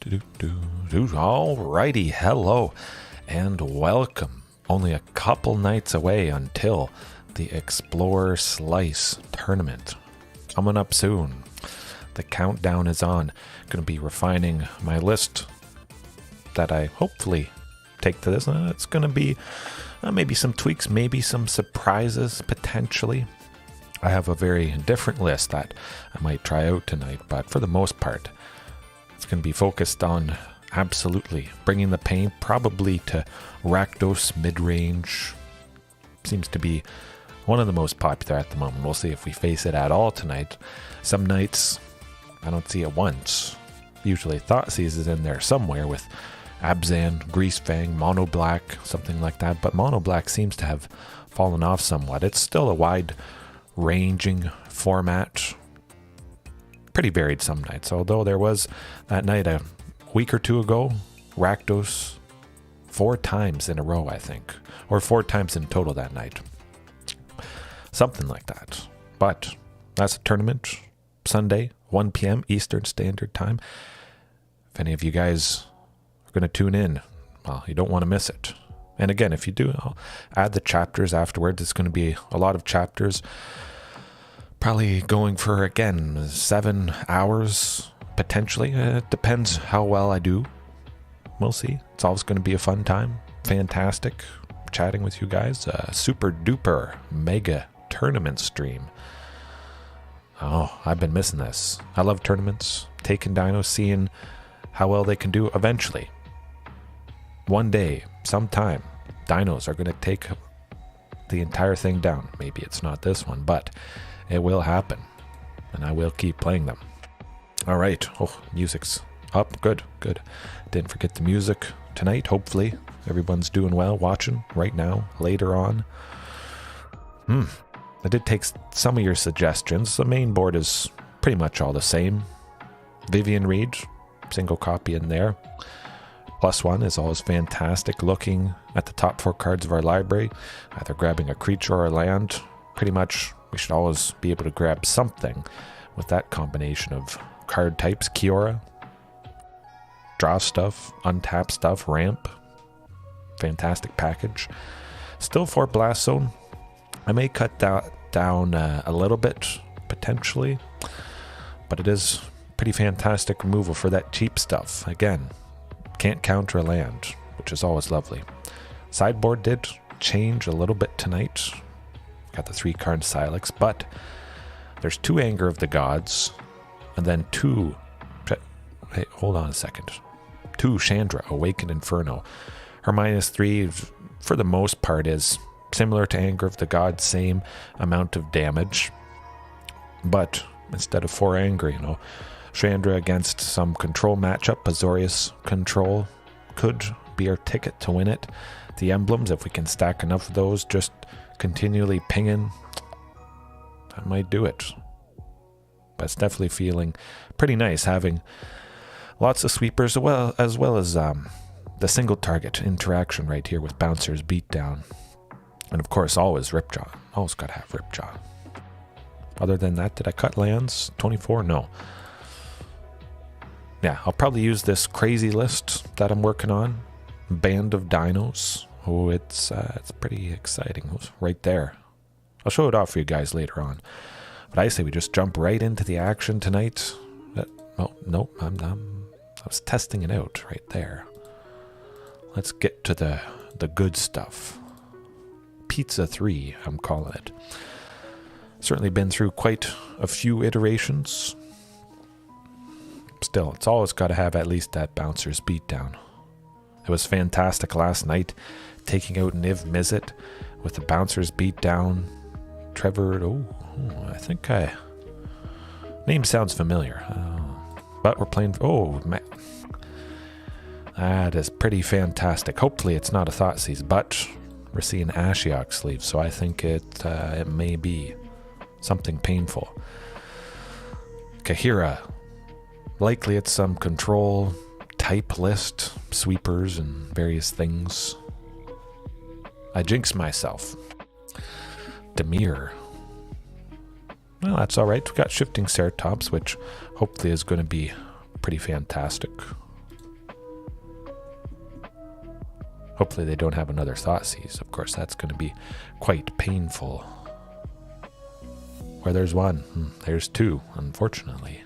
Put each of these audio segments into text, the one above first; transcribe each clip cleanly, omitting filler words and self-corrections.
Alrighty, hello and welcome. Only a couple nights away until the Explore Slice tournament. Coming up soon. The countdown is on. Going to be refining my list that I hopefully take to this. It's going to be maybe some tweaks, maybe some surprises potentially. I have a very different list that I might try out tonight, but for the most part, it's going to be focused on absolutely bringing the pain probably to Rakdos mid-range. Seems to be one of the most popular at the moment. We'll see if we face it at all tonight. Some nights I don't see it once. Usually Thoughtseize is in there somewhere with Abzan, Greasefang, Mono Black, something like that. But Mono Black seems to have fallen off somewhat. It's still a wide-ranging format. Pretty varied some nights. Although there was that night a week or two ago, Rakdos 4 times in a row, I think. Or 4 times in total that night. Something like that. But that's a tournament. Sunday, 1 p.m. Eastern Standard Time. If any of you guys are going to tune in, well, you don't want to miss it. And again, if you do, I'll add the chapters afterwards. It's going to be a lot of chapters. Probably going for, again, 7 hours, potentially. It depends how well I do. We'll see. It's always going to be a fun time. Fantastic chatting with you guys. Super duper mega tournament stream. Oh, I've been missing this. I love tournaments. Taking Dino, seeing how well they can do eventually. One day, sometime, Dinos are going to take the entire thing down. Maybe it's not this one, but it will happen. And I will keep playing them. All right. Oh, music's up. Good, good. Didn't forget the music tonight. Hopefully, everyone's doing well watching right now, later on. I did take some of your suggestions. The main board is pretty much all the same. Vivien Reid, single copy in there. +1 is always fantastic. Looking at the top 4 cards of our library, either grabbing a creature or a land. Pretty much, we should always be able to grab something with that combination of card types. Kiora, draw stuff, untap stuff, ramp. Fantastic package. Still 4 Blast Zone. I may cut that down a little bit, potentially, but it is pretty fantastic removal for that cheap stuff. Again, can't counter a land, which is always lovely. Sideboard did change a little bit tonight. Got the 3 card Silex, but there's 2 Anger of the Gods, and then 2... Hey, hold on a second. 2 Chandra, Awakened Inferno. Her -3, for the most part, is similar to Anger of the Gods, same amount of damage. But instead of 4 anger, Chandra against some control matchup, Azorius control, could be our ticket to win it. The emblems, if we can stack enough of those, just continually pinging, that might do it. But it's definitely feeling pretty nice having lots of sweepers, as well as the single target interaction right here with Bouncer's Beatdown. And of course, always Ripjaw. Always got to have Ripjaw. Other than that, did I cut lands? 24? No. Yeah, I'll probably use this crazy list that I'm working on. Band of Dinos. Oh, it's pretty exciting. Right there. I'll show it off for you guys later on. But I say we just jump right into the action tonight. Oh, no, I was testing it out right there. Let's get to the good stuff. Pizza 3, I'm calling it. Certainly been through quite a few iterations. Still, it's always got to have at least that Bouncer's Beatdown. It was fantastic last night, taking out Niv Mizzet with the Bouncer's Beatdown. Trevor, I think name sounds familiar. But we're playing, man. That is pretty fantastic. Hopefully it's not a Thoughtseize, but we're seeing Ashiok sleeve, so I think it may be something painful. Kahira. Likely it's some control type list, sweepers and various things. I jinxed myself. Demir. Well, that's alright. We got Shifting Ceratops, which hopefully is going to be pretty fantastic. Hopefully they don't have another Thoughtseize. Of course, that's going to be quite painful. Where there's one, there's two, unfortunately.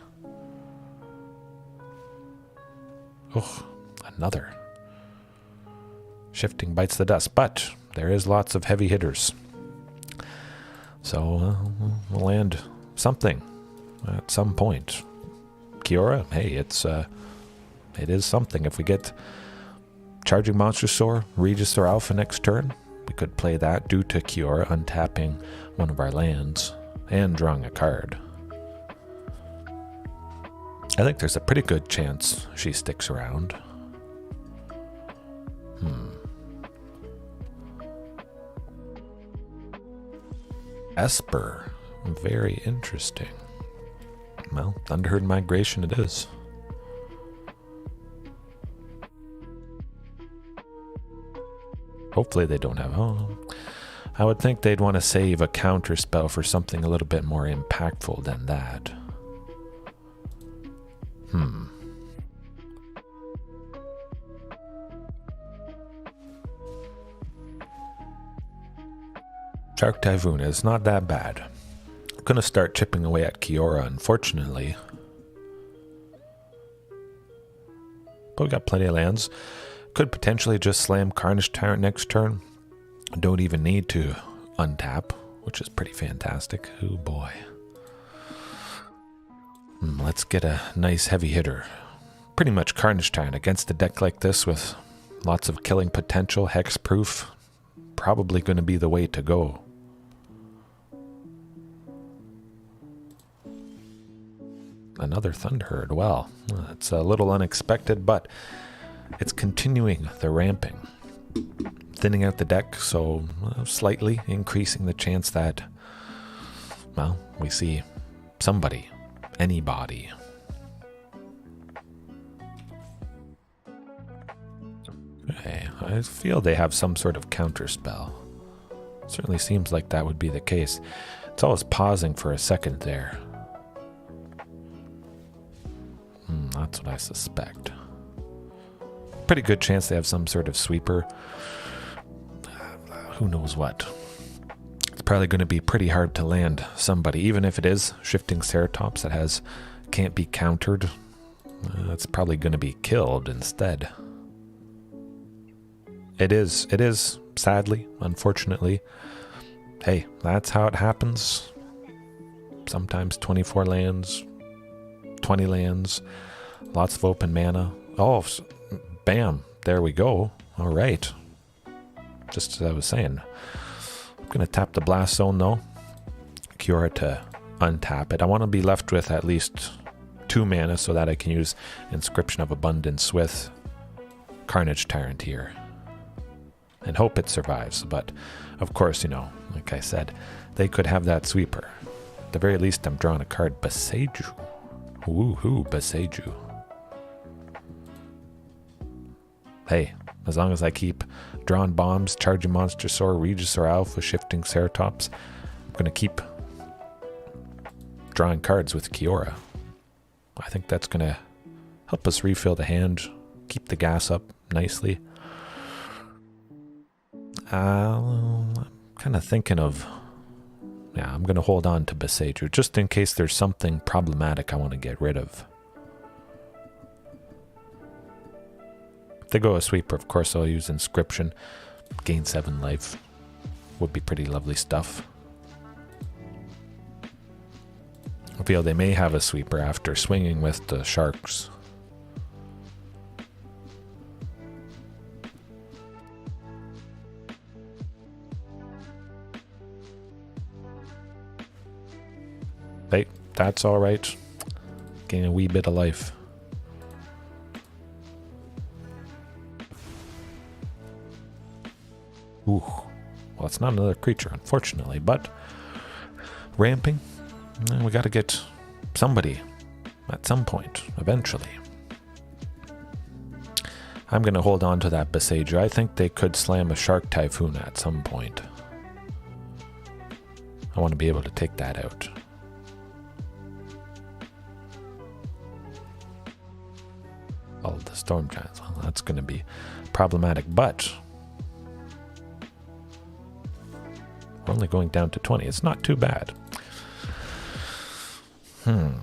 Oh, another. Shifting bites the dust, but there is lots of heavy hitters. So we'll land something at some point. Kiora, hey, it is something. If we get Charging Monstrosaur, Regisaur Alpha next turn, we could play that due to Kiora untapping one of our lands and drawing a card. I think there's a pretty good chance she sticks around. Esper. Very interesting. Well, Thunderherd Migration it is. Hopefully they don't have... Oh, I would think they'd want to save a counter spell for something a little bit more impactful than that. Shark Typhoon is not that bad. I'm going to start chipping away at Kiora, unfortunately. But we got plenty of lands. Could potentially just slam Carnage Tyrant next turn. Don't even need to untap, which is pretty fantastic. Oh boy. Let's get a nice heavy hitter. Pretty much Carnage Tyrant against a deck like this with lots of killing potential, hexproof. Probably going to be the way to go. Another Thunderherd. Well, it's a little unexpected, but it's continuing the ramping. Thinning out the deck, so slightly increasing the chance that, well, we see somebody, anybody. Okay, I feel they have some sort of counter spell. Certainly seems like that would be the case. It's always pausing for a second there. That's what I suspect. Pretty good chance they have some sort of sweeper. Who knows what. It's probably going to be pretty hard to land somebody, even if it is Shifting Ceratops that can't be countered. It's probably going to be killed instead. It is, sadly, unfortunately. Hey, that's how it happens. Sometimes 24 lands, 20 lands, lots of open mana. Oh, bam, there we go. All right. Just as I was saying. I'm going to tap the Blast Zone, though. Kiora to untap it. I want to be left with at least 2 mana so that I can use Inscription of Abundance with Carnage Tyrant here. And hope it survives. But, of course, you know, like I said, they could have that sweeper. At the very least, I'm drawing a card. Boseiju. Woohoo, Boseiju. Hey, as long as I keep drawing bombs, Charging Monstrosaur, Regisaur Alpha, Shifting Ceratops, I'm going to keep drawing cards with Kiora. I think that's going to help us refill the hand, keep the gas up nicely. I'm kind of thinking of... Yeah, I'm going to hold on to Boseiju, just in case there's something problematic I want to get rid of. If they go a sweeper, of course I'll use Inscription. Gain 7 life. Would be pretty lovely stuff. I feel they may have a sweeper after swinging with the Sharks. Hey, that's alright. Gain a wee bit of life. Ooh. Well, it's not another creature, unfortunately, but ramping, we gotta get somebody at some point, eventually. I'm gonna hold on to that Boseiju. I think they could slam a Shark Typhoon at some point. I want to be able to take that out. Oh, the Storm Giants. Well, that's going to be problematic, but We're only going down to 20. It's not too bad. You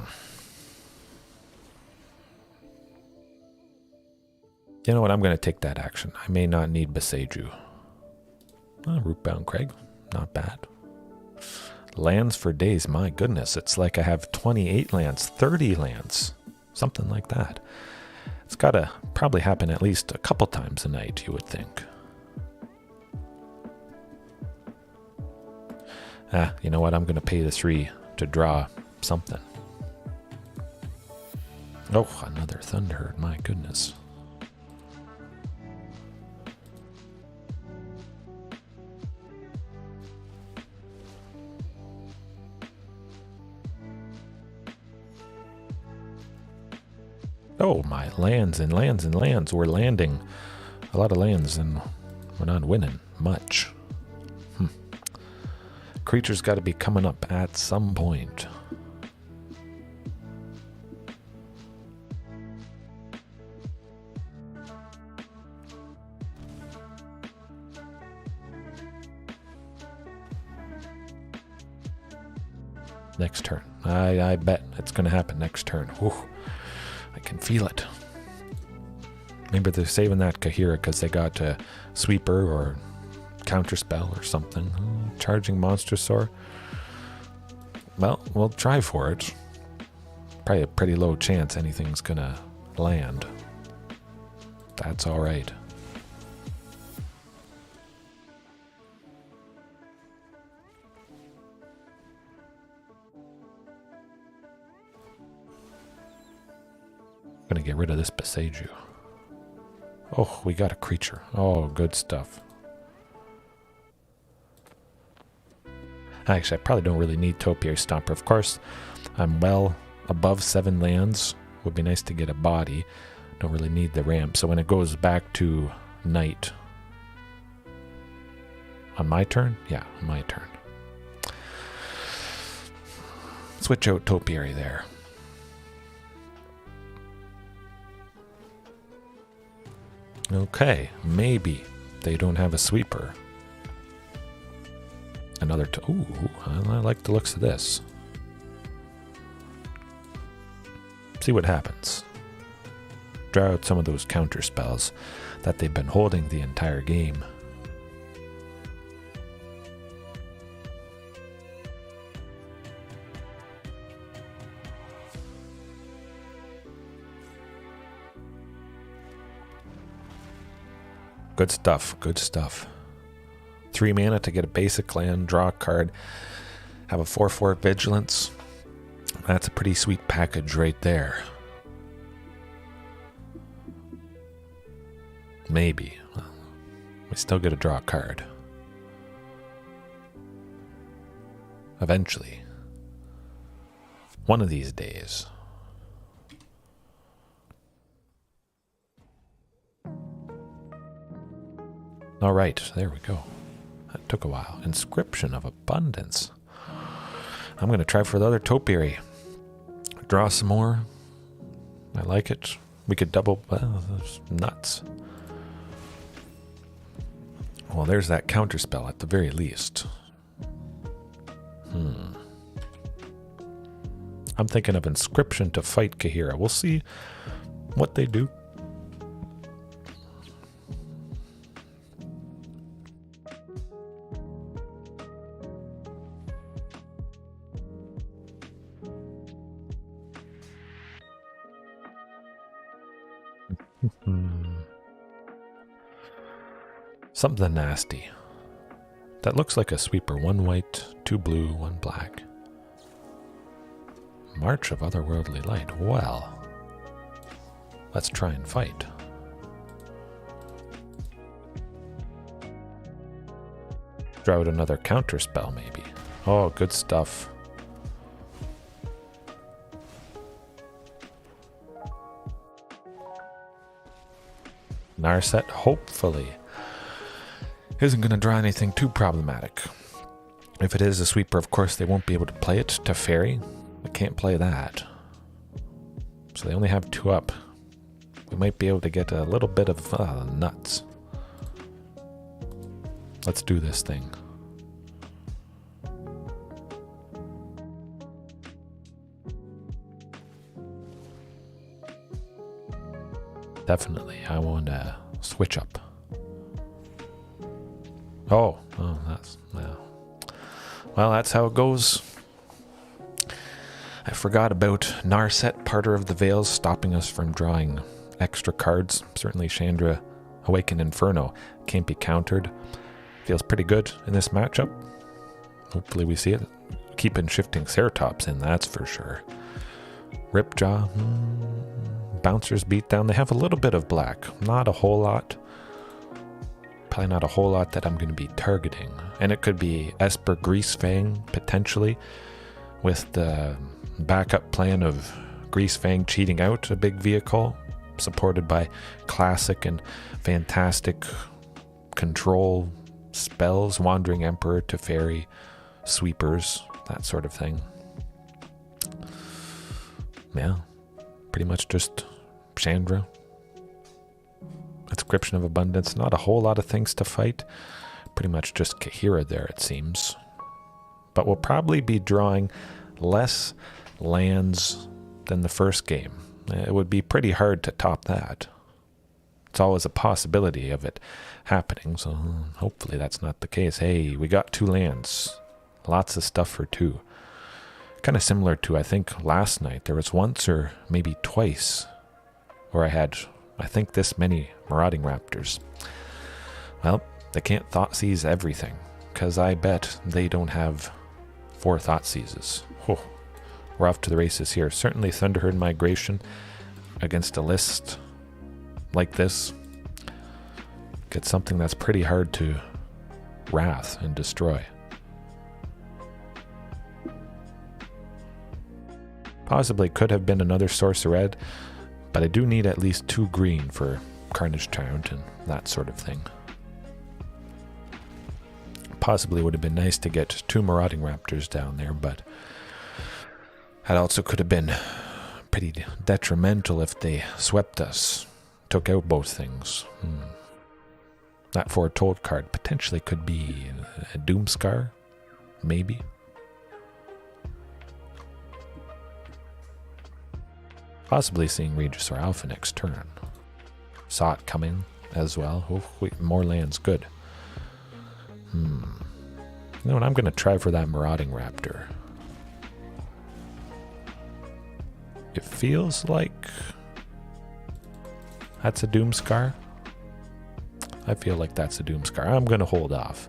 know what? I'm going to take that action. I may not need Boseiju. Rootbound Crag. Not bad. Lands for days. My goodness. It's like I have 28 lands, 30 lands. Something like that. It's got to probably happen at least a couple times a night, you would think. You know what? I'm going to pay the 3 to draw something. Oh, another Thunderherd. My goodness. Oh, my lands and lands and lands. We're landing a lot of lands and we're not winning much. Creature's got to be coming up at some point. Next turn. I bet it's going to happen next turn. Whew. I can feel it. Maybe they're saving that Kiora because they got a sweeper or counterspell or something. Charging Monstrosaur. Well, we'll try for it. Probably a pretty low chance anything's gonna land. That's alright. Gonna get rid of this Boseiju. Oh, we got a creature. Oh, good stuff. Actually, I probably don't really need Topiary Stomper. Of course, I'm well above 7 lands. Would be nice to get a body. Don't really need the ramp. So when it goes back to night... On my turn? Yeah, on my turn. Switch out Topiary there. Okay, maybe they don't have a sweeper. Another ooh, I like the looks of this. See what happens. Draw out some of those counter spells that they've been holding the entire game. Good stuff, good stuff. 3 mana to get a basic land, draw a card, have a 4/4 vigilance. That's a pretty sweet package right there. Maybe. Well, we still get to draw a card. Eventually. One of these days. All right, there we go. That took a while. Inscription of Abundance. I'm going to try for the other Topiary. Draw some more. I like it. We could double... Well, that's nuts. Well, there's that counterspell at the very least. I'm thinking of Inscription to fight Kiora. We'll see what they do. Something nasty. That looks like a sweeper. 1 white, 2 blue, 1 black. March of Otherworldly Light. Well, let's try and fight. Draw out another counter spell, maybe. Oh, good stuff. Narset, hopefully, isn't going to draw anything too problematic. If it is a sweeper, of course, they won't be able to play it to fairy. They can't play that. So they only have 2 up. We might be able to get a little bit of nuts. Let's do this thing. Definitely, I want to switch up. Oh, that's, well, that's how it goes. I forgot about Narset, Parter of the Veils, stopping us from drawing extra cards. Certainly Chandra, Awakened Inferno, can't be countered. Feels pretty good in this matchup. Hopefully we see it. Keeping Shifting Ceratops in, that's for sure. Ripjaw, Bouncers Beatdown. They have a little bit of black, not a whole lot. Probably not a whole lot that I'm going to be targeting. And it could be Esper Greasefang, potentially, with the backup plan of Greasefang cheating out a big vehicle, supported by classic and fantastic control spells, Wandering Emperor, Teferi, Sweepers, that sort of thing. Yeah, pretty much just Chandra. Inscription of Abundance, not a whole lot of things to fight. Pretty much just Kiora there, it seems. But we'll probably be drawing less lands than the first game. It would be pretty hard to top that. It's always a possibility of it happening, so hopefully that's not the case. Hey, we got 2 lands. Lots of stuff for 2. Kind of similar to, I think, last night. There was once or maybe twice where I had, I think, this many Marauding Raptors. Well, they can't Thoughtseize everything, because I bet they don't have 4 Thoughtseizes. Oh, we're off to the races here. Certainly Thunderherd Migration against a list like this gets something that's pretty hard to wrath and destroy. Possibly could have been another Sorcerer Red, but I do need at least 2 green for Carnage Tyrant and that sort of thing. Possibly would have been nice to get 2 Marauding Raptors down there, but that also could have been pretty detrimental if they swept us, took out both things. That Foretold card potentially could be a Doomscar, maybe. Possibly seeing Regisaur Alpha next turn. Saw it coming as well. Oh, more lands, good. You know what, I'm going to try for that Marauding Raptor. It feels like that's a Doomscar. I feel like that's a Doomscar. I'm going to hold off.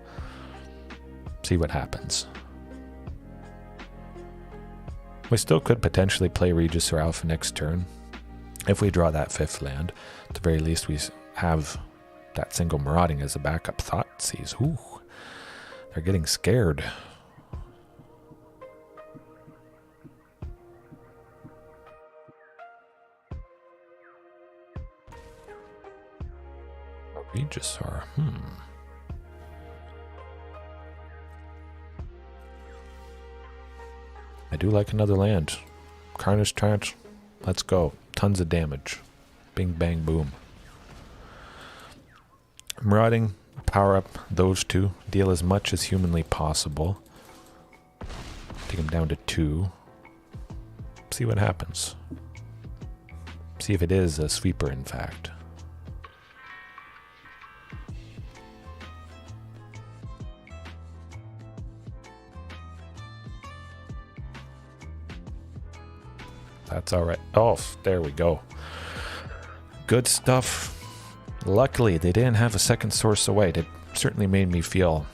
See what happens. We still could potentially play Regisaur Alpha next turn. If we draw that 5th land, at the very least we have that single Marauding as a backup Thoughtseize. Ooh, they're getting scared. Regisaur, I do like another land. Carnage Tyrant, let's go. Tons of damage. Bing, bang, boom. Marauding, power up those 2. Deal as much as humanly possible. Take them down to 2. See what happens. See if it is a sweeper, in fact. That's alright. Oh, there we go. Good stuff. Luckily, they didn't have a second source away. It certainly made me feel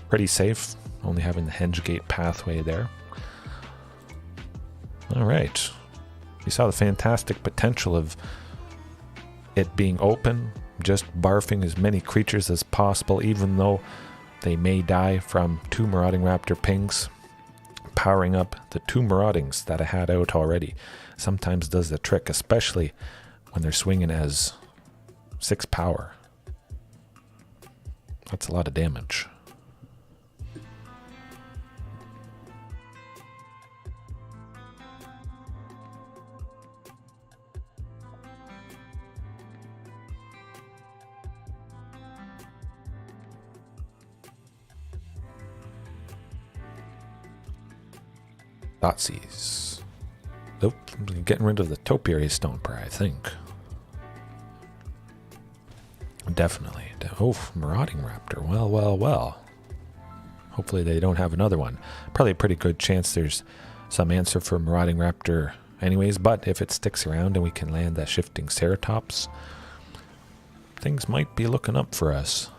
pretty safe, only having the MtGA pathway there. Alright. You saw the fantastic potential of it being open, just barfing as many creatures as possible, even though they may die from 2 Marauding Raptor pings. Powering up the 2 Maraudings that I had out already sometimes does the trick, especially when they're swinging as 6 power. That's a lot of damage. Thoughtseize. Nope, I'm getting rid of the Topiary Stomper, I think. Definitely. Oh, Marauding Raptor. Well, well, well. Hopefully they don't have another one. Probably a pretty good chance there's some answer for Marauding Raptor anyways, but if it sticks around and we can land that Shifting Ceratops, things might be looking up for us.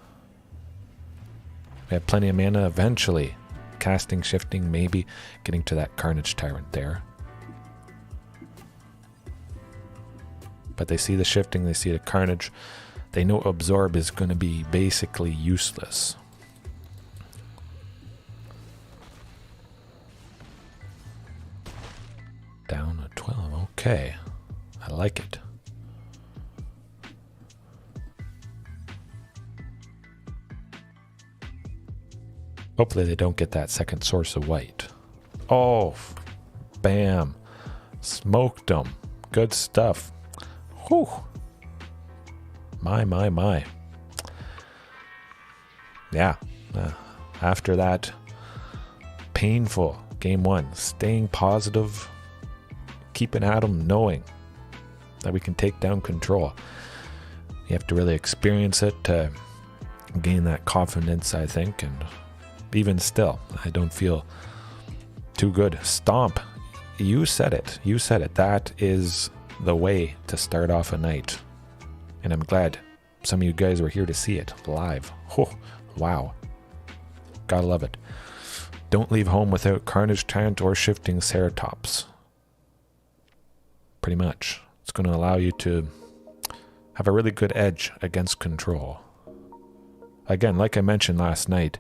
We have plenty of mana eventually. Casting, shifting, maybe getting to that Carnage Tyrant there. But they see the shifting, they see the Carnage. They know Absorb is going to be basically useless. Down to 12. Okay. I like it. Hopefully they don't get that second source of white. Oh, bam. Smoked them. Good stuff. Whew. My. Yeah. After that painful game one, staying positive, keeping at them, knowing that we can take down control. You have to really experience it to gain that confidence, I think, and even still, I don't feel too good. Stomp. You said it. You said it. That is the way to start off a night. And I'm glad some of you guys were here to see it live. Oh, wow. Gotta love it. Don't leave home without Carnage Tyrant or Shifting Ceratops. Pretty much. It's going to allow you to have a really good edge against control. Again, like I mentioned last night,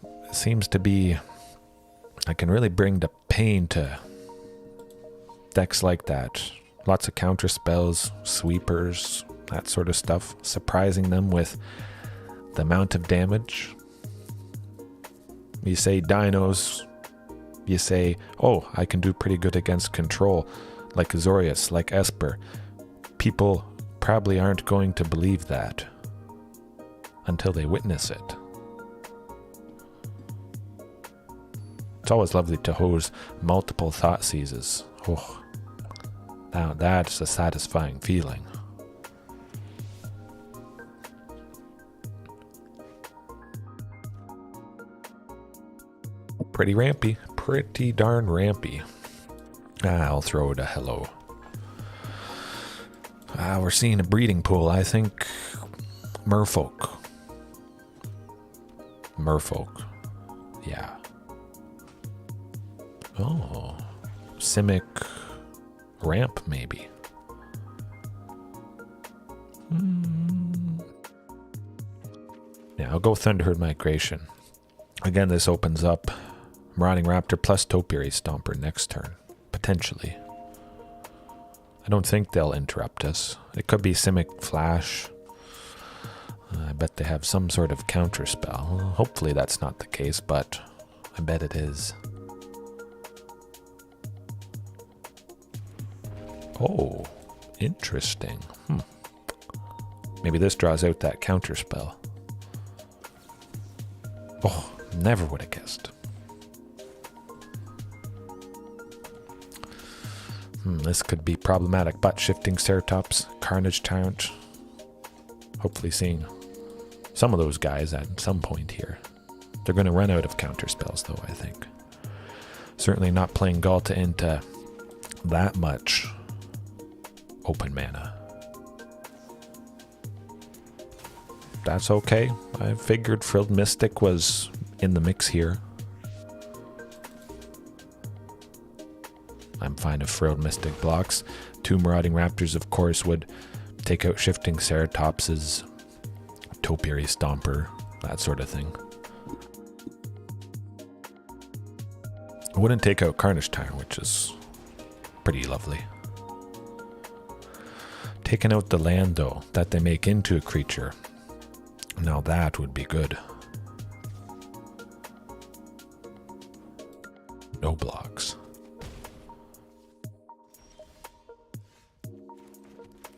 it seems to be, I can really bring the pain to decks like that. Lots of counter spells, sweepers, that sort of stuff. Surprising them with the amount of damage. You say dinos, you say, oh, I can do pretty good against control, like Azorius, like Esper. People probably aren't going to believe that until they witness it. It's always lovely to hose multiple thought seizes. Oh, now that's a satisfying feeling. Pretty rampy. Pretty darn rampy. I'll throw it a hello. We're seeing a breeding pool. I think Merfolk. Yeah. Oh. Simic Ramp, maybe. Yeah, I'll go Thunderherd Migration. Again, this opens up Marauding Raptor plus Topiary Stomper next turn. Potentially. I don't think they'll interrupt us. It could be Simic Flash. I bet they have some sort of counter spell. Well, hopefully that's not the case, but I bet it is. Oh, interesting. Maybe this draws out that counter spell. Oh, never would have guessed. This could be problematic, but Shifting Ceratops, Carnage Tyrant. Hopefully seeing some of those guys at some point here. They're going to run out of counter spells, though, I think. Certainly not playing Ghalta into that much open mana. That's okay. I figured Frilled Mystic was in the mix here. I'm fine if Frilled Mystic blocks. 2 Marauding Raptors, of course, would take out Shifting Ceratops's Topiary Stomper, that sort of thing. I wouldn't take out Carnage Tyrant, which is pretty lovely. Taking out the land, though, that they make into a creature. Now that would be good. No blocks.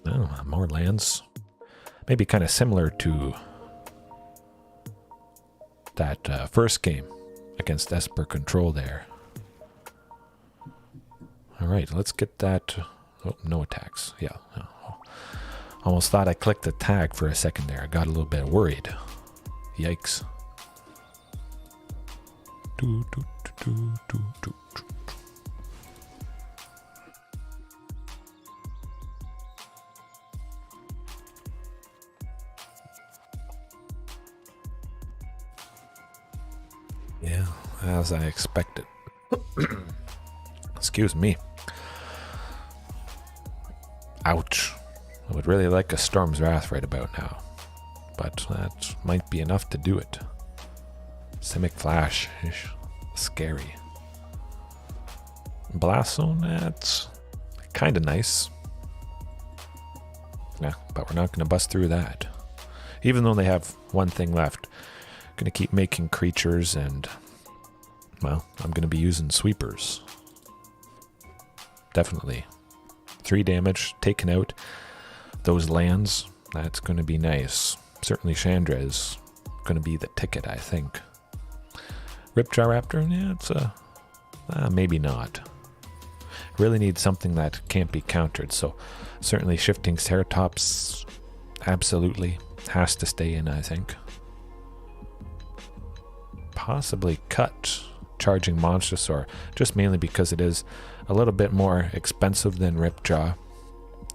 Oh, more lands. Maybe kind of similar to that first game against Esper Control there. Alright, let's get that. Oh, no attacks. Yeah. Almost thought I clicked the tag for a second there. I got a little bit worried. Yikes. Yeah, as I expected. Excuse me. Ouch. I would really like a Storm's Wrath right about now, but that might be enough to do it. Simic Flash is scary. Blast Zone, that's kind of nice. Yeah, but we're not going to bust through that. Even though they have one thing left. Going to keep making creatures and, well, I'm going to be using sweepers. Definitely. 3 damage taken out those lands. That's going to be nice. Certainly Chandra is going to be the ticket, I think. Ripjaw Raptor? Yeah, it's maybe not. Really need something that can't be countered, so certainly Shifting Ceratops absolutely has to stay in, I think. Possibly cut Charging Monstrosaur, just mainly because it is a little bit more expensive than Ripjaw.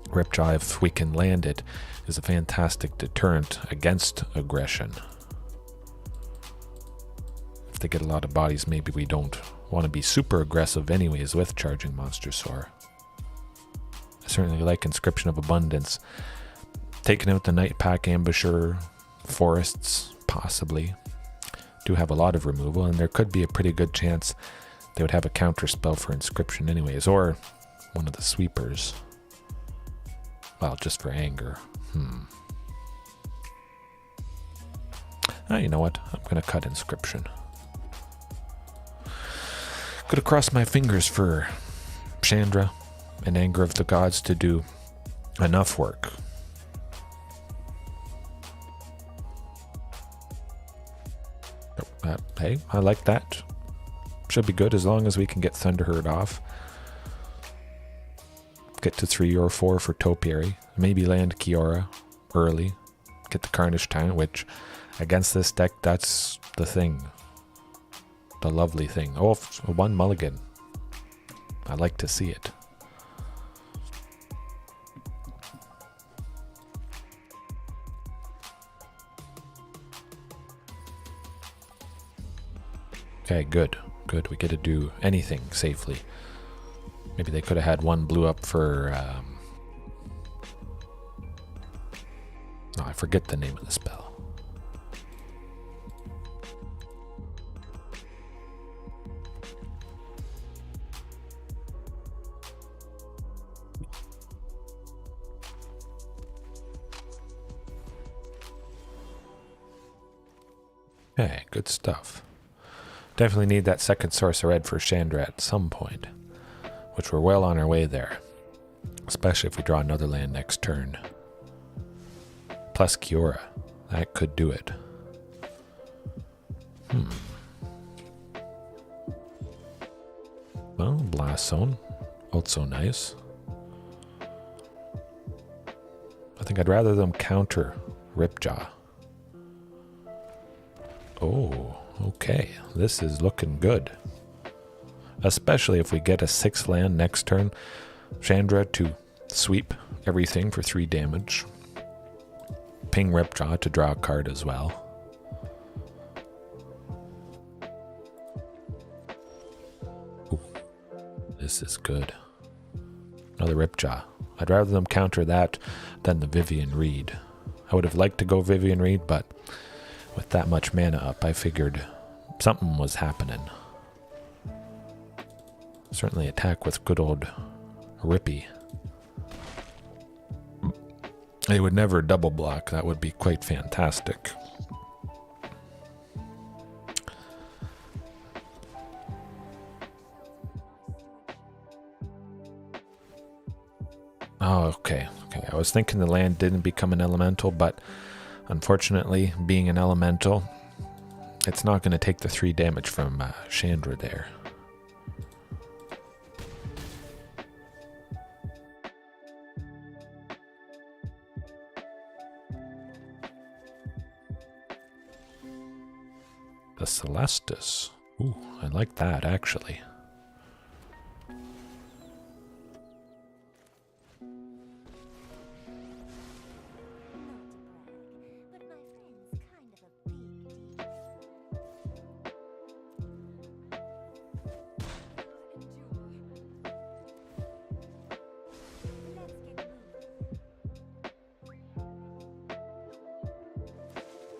Ripjaw, if we can land it, is a fantastic deterrent against aggression. If they get a lot of bodies, maybe we don't want to be super aggressive anyways with Charging Monstrosaur. I certainly like Inscription of Abundance. Taking out the Night Pack Ambusher, Forests, possibly. Do have a lot of removal, and there could be a pretty good chance they would have a counter spell for Inscription anyways, or one of the sweepers. Well, just for anger. You know what? I'm going to cut Inscription. Could have crossed my fingers for Chandra and Anger of the Gods to do enough work. Hey, I like that. Should be good as long as we can get Thunderherd off. Get to 3 or 4 for Topiary. Maybe land Kiora early. Get the Carnage Tyrant, which against this deck, that's the thing. The lovely thing. Oh, 1 mulligan. I like to see it. Okay, good. Good. We get to do anything safely. Maybe they could have had 1 blue up for... I forget the name of the spell. Okay, good stuff. Definitely need that second Sorcerer Red for Chandra at some point, which we're well on our way there, especially if we draw another land next turn. Plus Kiora, that could do it. Well, Blast Zone, also nice. I think I'd rather them counter Ripjaw. Oh, okay, this is looking good. Especially if we get a 6 land next turn. Chandra to sweep everything for 3 damage. Ping Ripjaw to draw a card as well. Ooh, this is good. Another Ripjaw. I'd rather them counter that than the Vivien Reid. I would have liked to go Vivien Reid, but with that much mana up, I figured something was happening. Certainly attack with good old Rippy. They would never double block. That would be quite fantastic. Oh, okay. Okay, I was thinking the land didn't become an elemental, but unfortunately, being an elemental, it's not going to take the 3 damage from Chandra there. The Celestus. Ooh, I like that actually.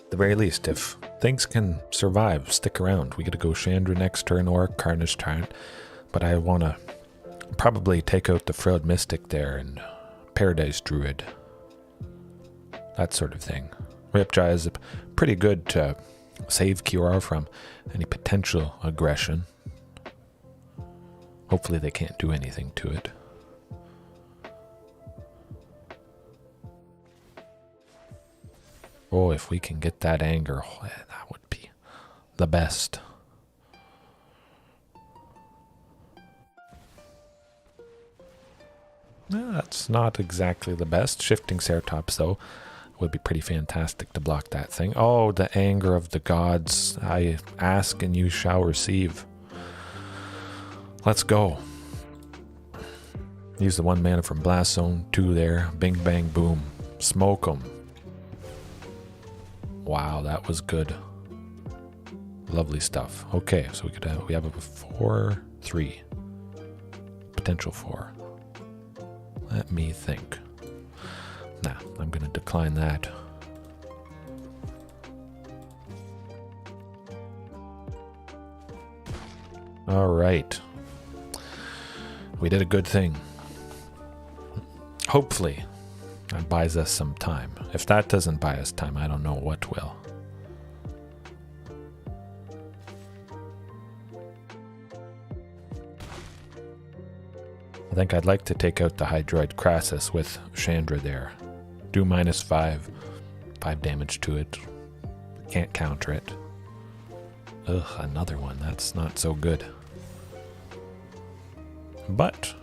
The very least, if things can survive, stick around. We get to go Chandra next turn or Carnage Tyrant, but I want to probably take out the Frilled Mystic there and Paradise Druid. That sort of thing. Ripjaw is pretty good to save Kiora from any potential aggression. Hopefully they can't do anything to it. Oh, if we can get that anger, oh, that would be the best. That's not exactly the best. Shifting Ceratops, though, would be pretty fantastic to block that thing. Oh, the anger of the gods. I ask and you shall receive. Let's go. Use the 1 mana from Blast Zone, 2 there. Bing, bang, boom. Smoke them. Wow, that was good. Lovely stuff. Okay, so we have a 4/3. Potential 4. Let me think. Nah, I'm going to decline that. All right. We did a good thing. Hopefully, that buys us some time. If that doesn't buy us time, I don't know what will. I think I'd like to take out the Hydroid Crassus with Chandra there. Do -5. 5 damage to it. Can't counter it. Ugh, another one. That's not so good. But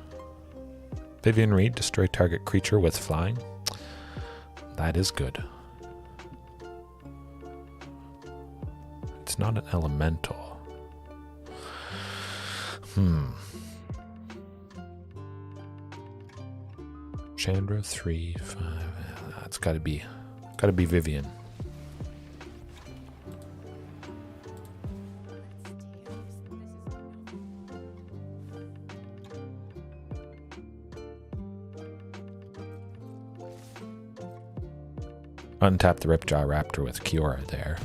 Vivien Reid, destroy target creature with flying. That is good. It's not an elemental. Chandra 3, 5. That's gotta be Vivien. Untap the Ripjaw Raptor with Kiora there.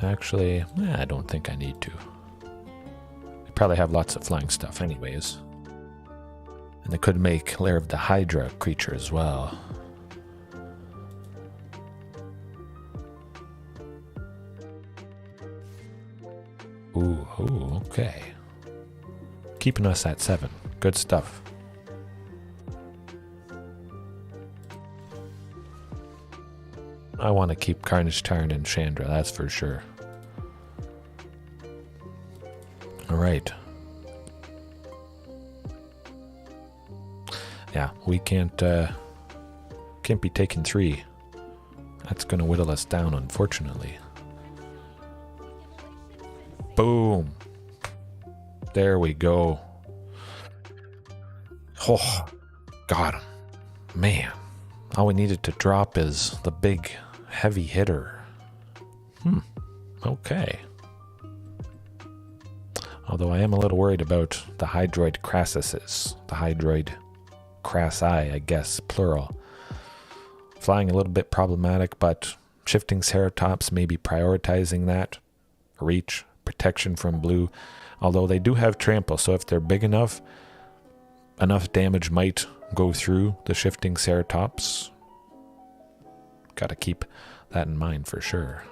Actually, I don't think I need to. They probably have lots of flying stuff anyways. And they could make Lair of the Hydra creature as well. Ooh, okay. Keeping us at 7. Good stuff. I want to keep Carnage Tyrant and Chandra, that's for sure. Alright. Yeah, we can't be taking 3. That's going to whittle us down, unfortunately. Boom. There we go. Oh, got him. Man, all we needed to drop is the big heavy hitter. Okay. Although I am a little worried about the Hydroid Crassuses. The Hydroid Crassi, I guess, plural. Flying a little bit problematic, but Shifting Ceratops maybe prioritizing that. Reach, protection from blue. Although they do have trample, so if they're big enough damage might go through the Shifting Ceratops. Gotta keep that in mind for sure.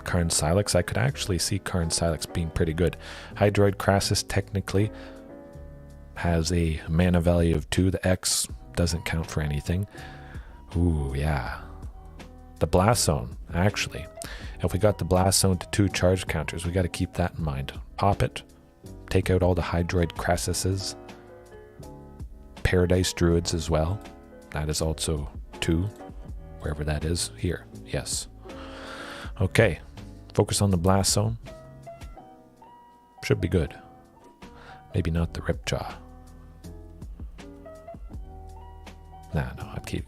Karn Silex, I could actually see Karn Silex being pretty good. Hydroid Crassus technically has a mana value of 2. The X doesn't count for anything. Ooh, yeah. The Blast Zone, actually. If we got the Blast Zone to 2 charge counters, we got to keep that in mind. Pop it. Take out all the Hydroid Crassuses. Paradise Druids as well. That is also 2, wherever that is. Here, yes. Okay, focus on the blast zone. Should be good. Maybe not the Ripjaw. No,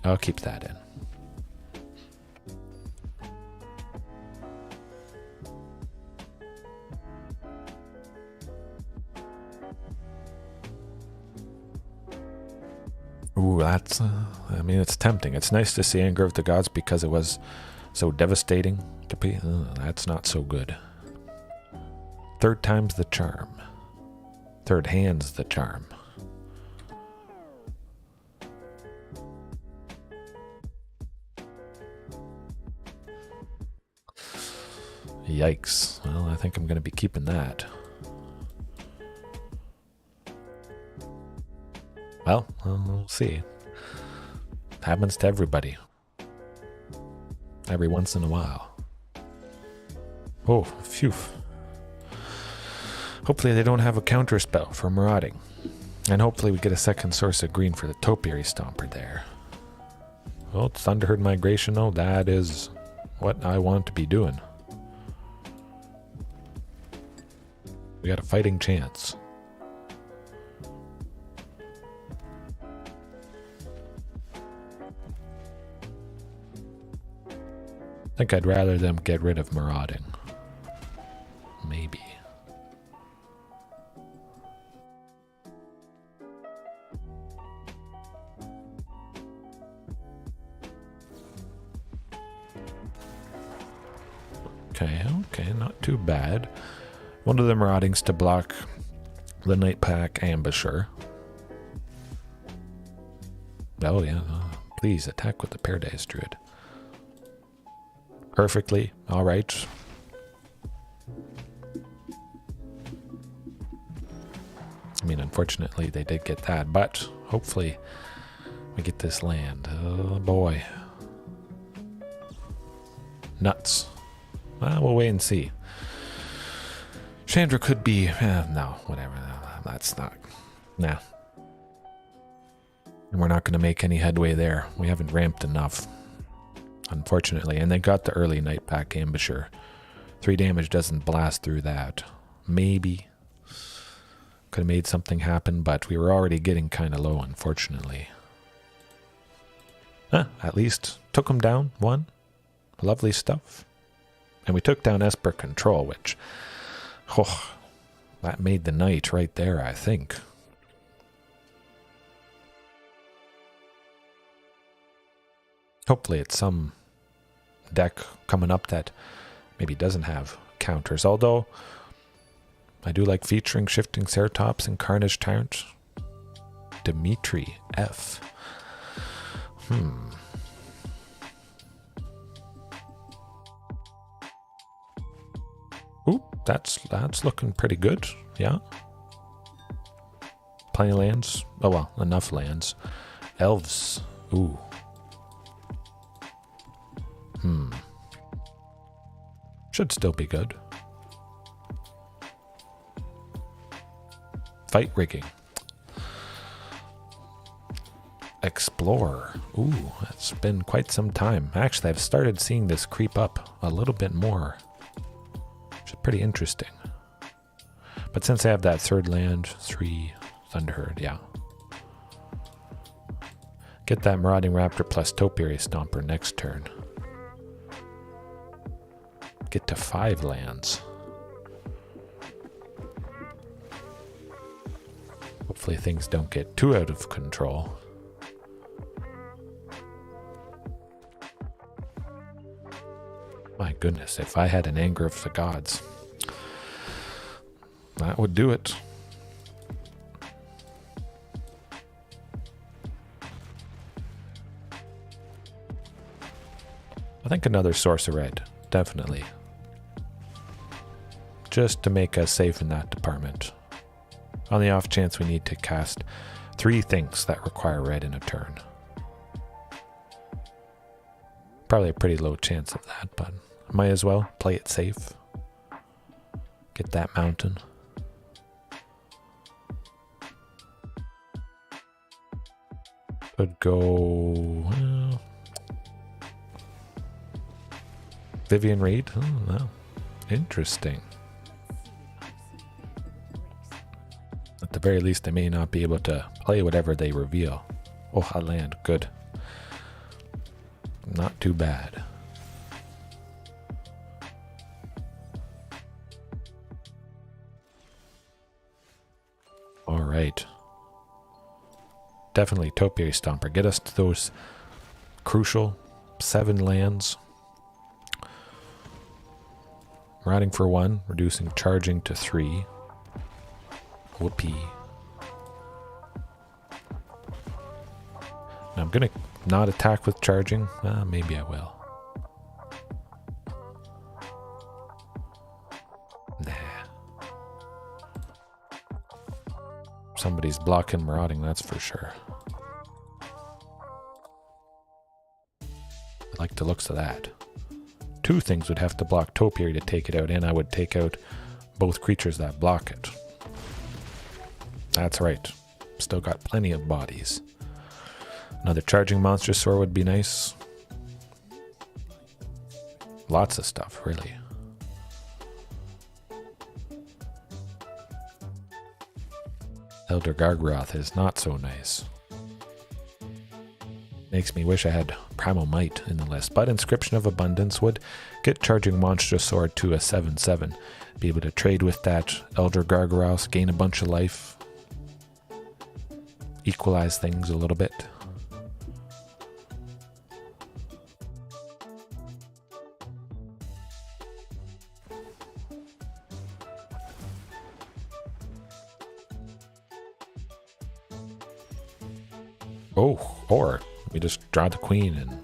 I'll keep that in. Ooh, that's, I mean, it's tempting. It's nice to see Anger of the Gods because it was so devastating to be. That's not so good. Third time's the charm. Third hand's the charm. Yikes. Well, I think I'm going to be keeping that. Well, we'll see. It happens to everybody. Every once in a while. Oh, phew. Hopefully they don't have a counter spell for Marauding. And hopefully we get a second source of green for the Topiary Stomper there. Well, Thunderherd Migration, though, that is what I want to be doing. We got a fighting chance. I think I'd rather them get rid of Marauding. Maybe. Okay, not too bad. One of the Maraudings to block the Night Pack Ambusher. Oh yeah, please attack with the Paradise Druid. Perfectly, alright. I mean, unfortunately they did get that, but hopefully we get this land. Oh boy. Nuts. Well, we'll wait and see. Chandra could be... no, whatever. That's not... Nah. And we're not going to make any headway there. We haven't ramped enough. Unfortunately. And they got the early Night Pack Ambusher. 3 damage doesn't blast through that. Maybe. Could have made something happen, but we were already getting kind of low, unfortunately. At least took him down. 1. Lovely stuff. And we took down Esper Control, which... Oh, that made the night right there, I think. Hopefully it's some deck coming up that maybe doesn't have counters. Although, I do like featuring Shifting Ceratops and Carnage Tyrant. Dimitri F. Ooh, that's looking pretty good, yeah. Plenty of lands. Oh well, enough lands. Elves. Ooh. Should still be good. Fight rigging. Explore. Ooh, it's been quite some time. Actually, I've started seeing this creep up a little bit more. Pretty interesting. But since I have that third land, 3 Thunderherd, yeah. Get that Marauding Raptor plus Topiary Stomper next turn. Get to 5 lands. Hopefully things don't get too out of control. My goodness, if I had an Anger of the Gods, that would do it. I think another source of red, definitely. Just to make us safe in that department. On the off chance we need to cast 3 things that require red in a turn. Probably a pretty low chance of that, but might as well play it safe. Get that mountain. Could go... Vivien Reid? Oh, no. Interesting. At the very least, they may not be able to play whatever they reveal. Oh, I land. Good. Not too bad. All right. Definitely Topiary Stomper. Get us to those crucial 7 lands. Riding for 1, reducing charging to 3. OP. Now I'm gonna not attack with charging. Maybe I will. Nah. Somebody's blocking Marauding, that's for sure. I like the looks of that. 2 things would have to block Topiary to take it out, and I would take out both creatures that block it. That's right. Still got plenty of bodies. Another Charging Monstrosaur would be nice. Lots of stuff, really. Elder Gargaroth is not so nice. Makes me wish I had Primal Might in the list, but Inscription of Abundance would get Charging Monstrosaur to a 7/7. Be able to trade with that Elder Gargaroth, gain a bunch of life, equalize things a little bit. Oh, or we just draw the queen and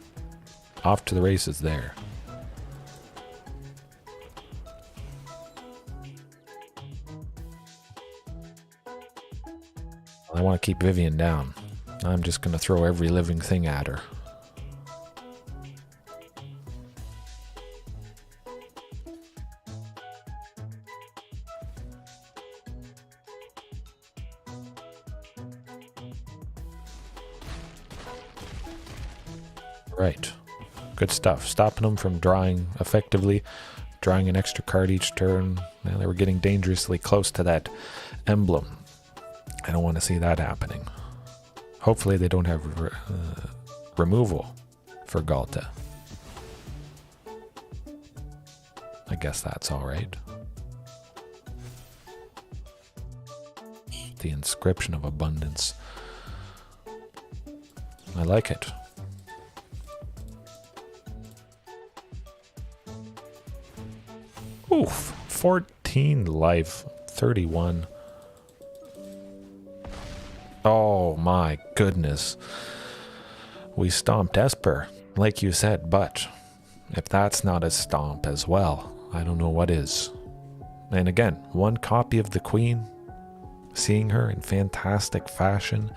off to the races there. I want to keep Vivien down. I'm just going to throw every living thing at her. Right. Good stuff. Stopping them from drawing effectively, drawing an extra card each turn. Now they were getting dangerously close to that emblem. I don't want to see that happening. Hopefully they don't have removal for Ghalta. I guess that's alright. The Inscription of Abundance. I like it. Oof, 14 life, 31. Oh my goodness. We stomped Esper, like you said, but if that's not a stomp as well, I don't know what is. And again, 1 copy of the Queen, seeing her in fantastic fashion.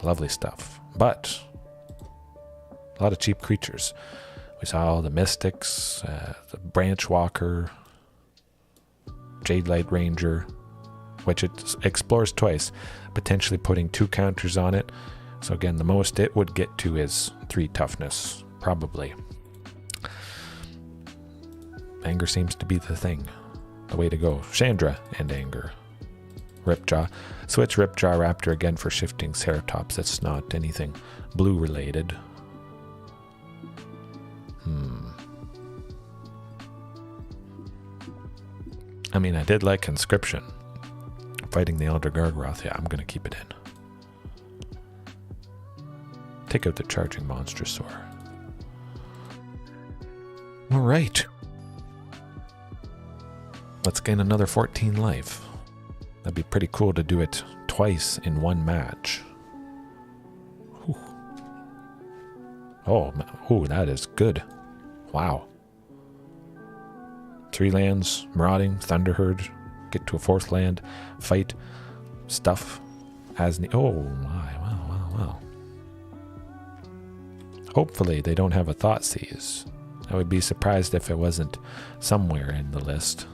Lovely stuff. But a lot of cheap creatures. We saw all the Mystics, the Branch Walker, Jade Light Ranger, which it explores twice, potentially putting 2 counters on it. So again, the most it would get to is 3 toughness, probably. Anger seems to be the thing, the way to go. Chandra and Anger. Ripjaw. Switch Ripjaw Raptor again for Shifting Ceratops. That's not anything blue related. I mean, I did like Inscription. Fighting the Elder Gargaroth, yeah, I'm going to keep it in. Take out the Charging Monstrosaur. Alright. Let's gain another 14 life. That'd be pretty cool to do it twice in 1 match. Whew. Oh, that is good. Wow. 3 lands, Marauding, Thunderherd, get to a 4th land, fight, stuff, as oh my, wow. Hopefully they don't have a Thoughtseize. I would be surprised if it wasn't somewhere in the list.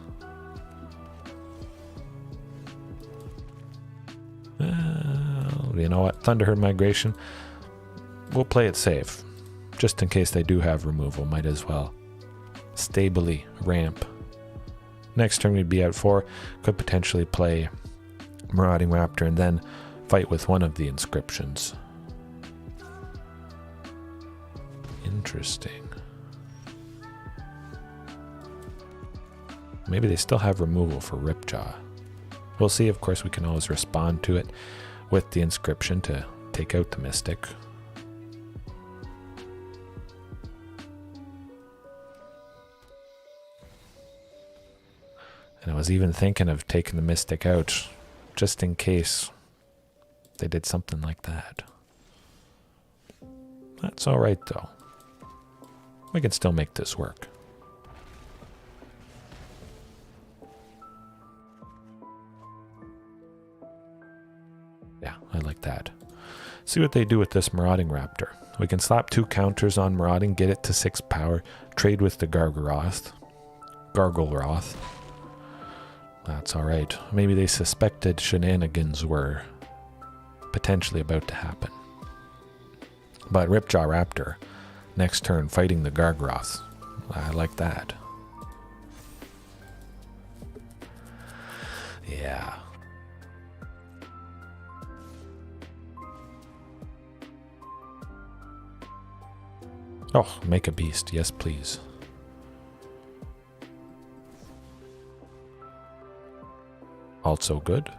you know what? Thunderherd Migration, we'll play it safe. Just in case they do have removal, might as well. Stably ramp. Next turn we'd be out 4. Could potentially play Marauding Raptor and then fight with one of the inscriptions. Interesting. Maybe they still have removal for Ripjaw. We'll see. Of course, we can always respond to it with the inscription to take out the Mystic. And I was even thinking of taking the Mystic out just in case they did something like that. That's alright though. We can still make this work. Yeah, I like that. See what they do with this Marauding Raptor. We can slap 2 counters on Marauding, get it to 6 power, trade with the Gargoroth. That's alright. Maybe they suspected shenanigans were potentially about to happen. But Ripjaw Raptor, next turn fighting the Gargoroth. I like that. Yeah. Oh, make a beast. Yes, please. Also good.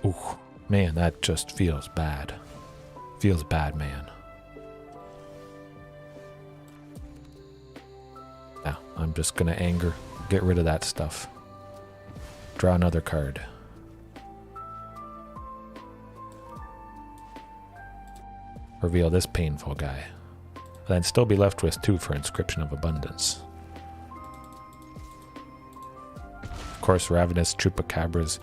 Ooh, man, that just feels bad. Feels bad, man. Now, I'm just gonna anger, get rid of that stuff. Draw another card. Reveal this painful guy. Then still be left with 2 for Inscription of Abundance. Of course, Ravenous Chupacabra's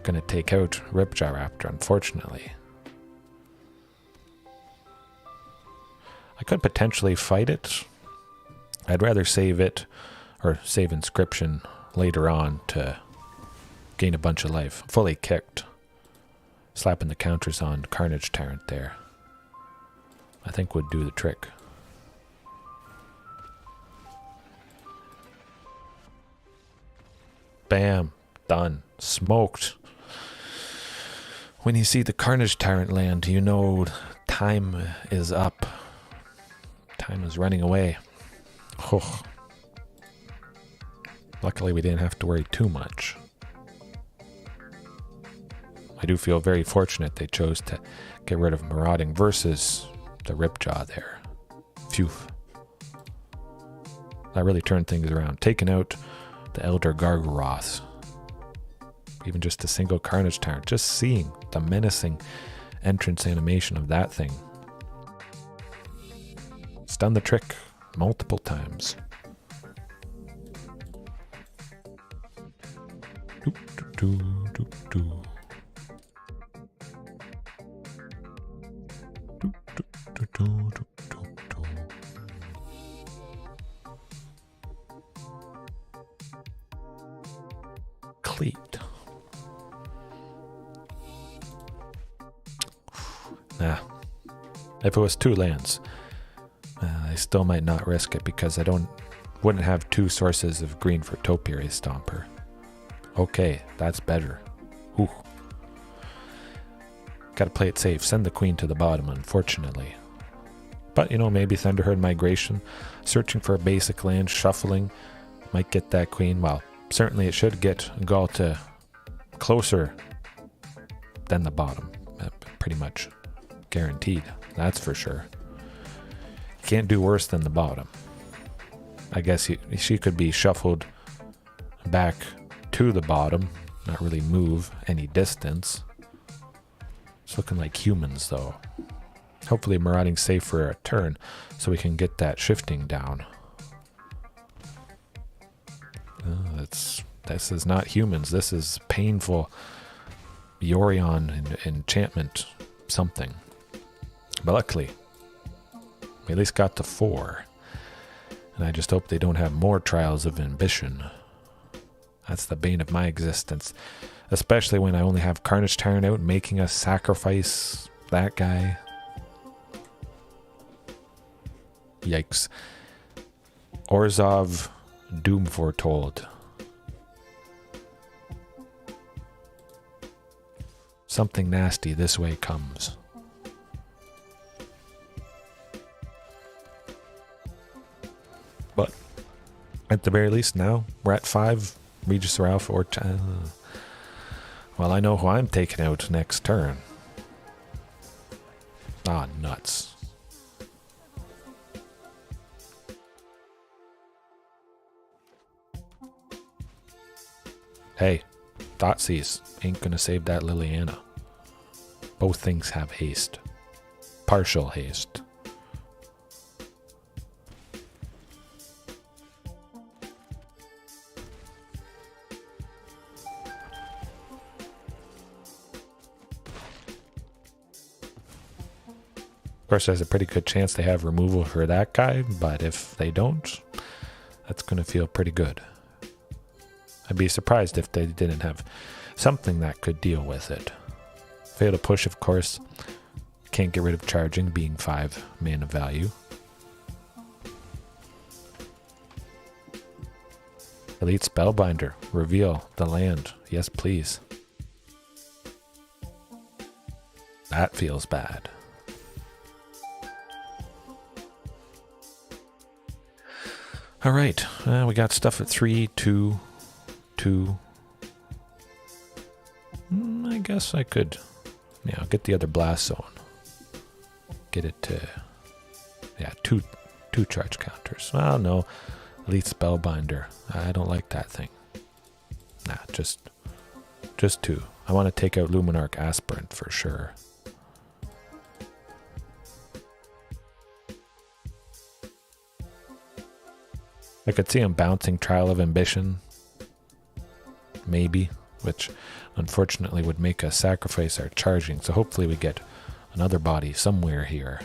gonna take out Ripjaw Raptor, unfortunately. I could potentially fight it. I'd rather save it, or save Inscription later on to gain a bunch of life. Fully kicked. Slapping the counters on Carnage Tyrant there, I think would do the trick. Bam. Done. Smoked. When you see the Carnage Tyrant land, you know time is up. Time is running away. Oh. Luckily we didn't have to worry too much. I do feel very fortunate they chose to get rid of Marauding versus the Ripjaw there. Phew. That really turned things around. Taking out the Elder Gargoroth. Even just a single Carnage Tyrant. Just seeing the menacing entrance animation of that thing. It's done the trick multiple times. Doop, doop, doop, doop, doop. Cleat. Nah. If it was 2 lands, I still might not risk it because wouldn't have 2 sources of green for Topiary Stomper. Okay, that's better. Ooh. Gotta play it safe. Send the queen to the bottom, unfortunately. But, you know, maybe Thunderherd Migration, searching for a basic land, shuffling, might get that queen. Well, certainly it should get Ghalta closer than the bottom. Pretty much guaranteed, that's for sure. Can't do worse than the bottom. I guess she could be shuffled back to the bottom, not really move any distance. It's looking like humans, though. Hopefully Marauding's safe for a turn, so we can get that shifting down. This is not humans. This is painful Yorion enchantment something. But luckily, we at least got to 4. And I just hope they don't have more Trials of Ambition. That's the bane of my existence. Especially when I only have Carnage Tyrant out, making us sacrifice that guy. Yikes. Orzhov, Doom Foretold. Something nasty this way comes. But at the very least now, we're at 5. Regisaur Alpha or... well, I know who I'm taking out next turn. Ah, nuts. Hey, Thoughtseize ain't gonna save that Liliana. Both things have haste. Partial haste. Of course, there's a pretty good chance they have removal for that guy, but if they don't, that's going to feel pretty good. I'd be surprised if they didn't have something that could deal with it. Fatal Push, of course. Can't get rid of Charging, being 5 mana value. Elite Spellbinder. Reveal the land. Yes, please. That feels bad. All right, we got stuff at 3, 2, 2. I guess I could, yeah, I'll get the other Blast Zone. Get it to, yeah, two charge counters. Well, no, Elite Spellbinder. I don't like that thing. Nah, just 2. I want to take out Luminarch Aspirant for sure. I could see him bouncing Trial of Ambition, maybe, which unfortunately would make us sacrifice our Charging, so hopefully we get another body somewhere here.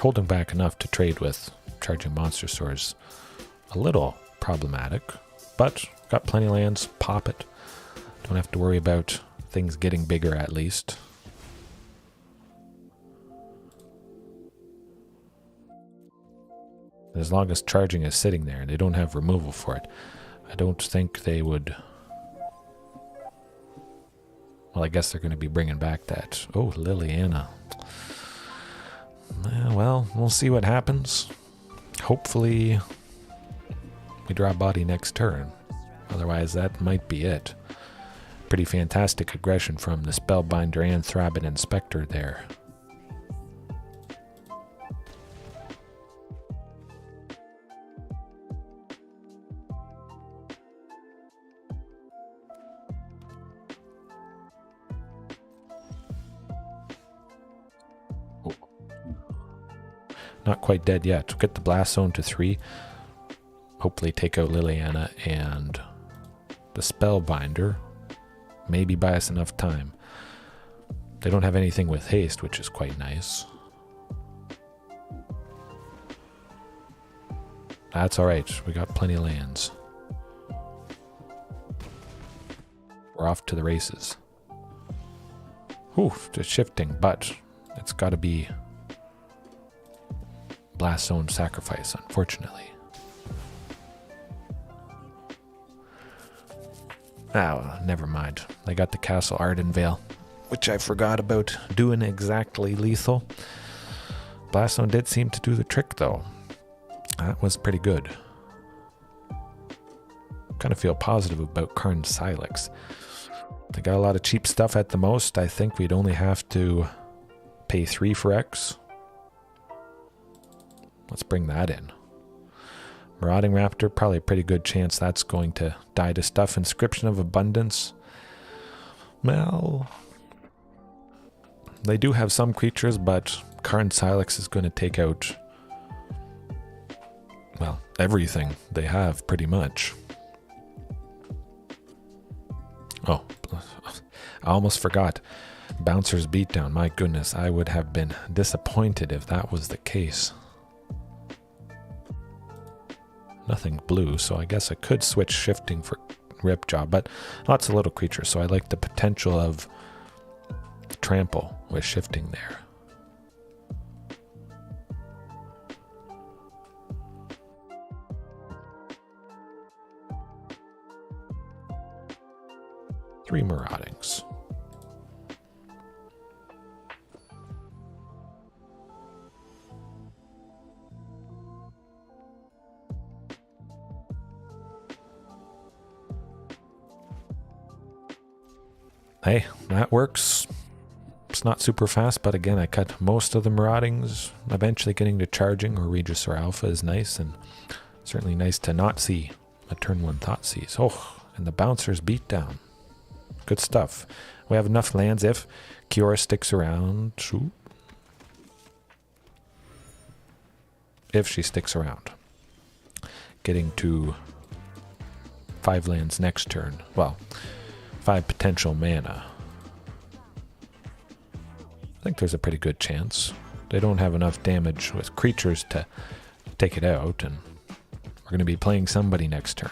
Holding back enough to trade with Charging Monstrosaur is a little problematic, but got plenty of lands, pop it. Don't have to worry about things getting bigger at least. As long as Charging is sitting there and they don't have removal for it, I don't think they would... Well, I guess they're going to be bringing back that... Oh, Liliana. Well, we'll see what happens. Hopefully we draw a body next turn. Otherwise, that might be it. Pretty fantastic aggression from the Spellbinder and Thrabbit Inspector there. Not quite dead yet. We'll get the Blast Zone to 3. Hopefully take out Liliana and the Spellbinder. Maybe buy us enough time. They don't have anything with haste, which is quite nice. That's alright. We got plenty of lands. We're off to the races. Whew, just shifting, but it's got to be Blast Zone sacrifice, unfortunately. Ah, well, never mind. I got the Castle Ardenvale, which I forgot about doing exactly lethal. Blast Zone did seem to do the trick, though. That was pretty good. Kind of feel positive about Karn Silex. They got a lot of cheap stuff at the most. I think we'd only have to pay 3 for X. Let's bring that in. Marauding Raptor, probably a pretty good chance that's going to die to stuff. Inscription of Abundance. Well, They do have some creatures, but Karn Silex is going to take out, well, everything they have, pretty much. Oh, I almost forgot. Bouncer's Beatdown. My goodness, I would have been disappointed if that was the case. Nothing blue, so I guess I could switch Shifting for Ripjaw, but lots of little creatures, so I like the potential of Trample with Shifting there. Three Maraudings. Hey, that works. It's not super fast, but again, I cut most of the Maraudings. Eventually getting to Charging or Regisaur Alpha is nice, and certainly nice to not see a turn 1 Thoughtseize. Oh, and the Bouncer's Beatdown. Good stuff. We have enough lands if Kiora sticks around. If she sticks around. Getting to 5 lands next turn. Well, 5 potential mana. I think there's a pretty good chance. They don't have enough damage with creatures to take it out, and we're going to be playing somebody next turn.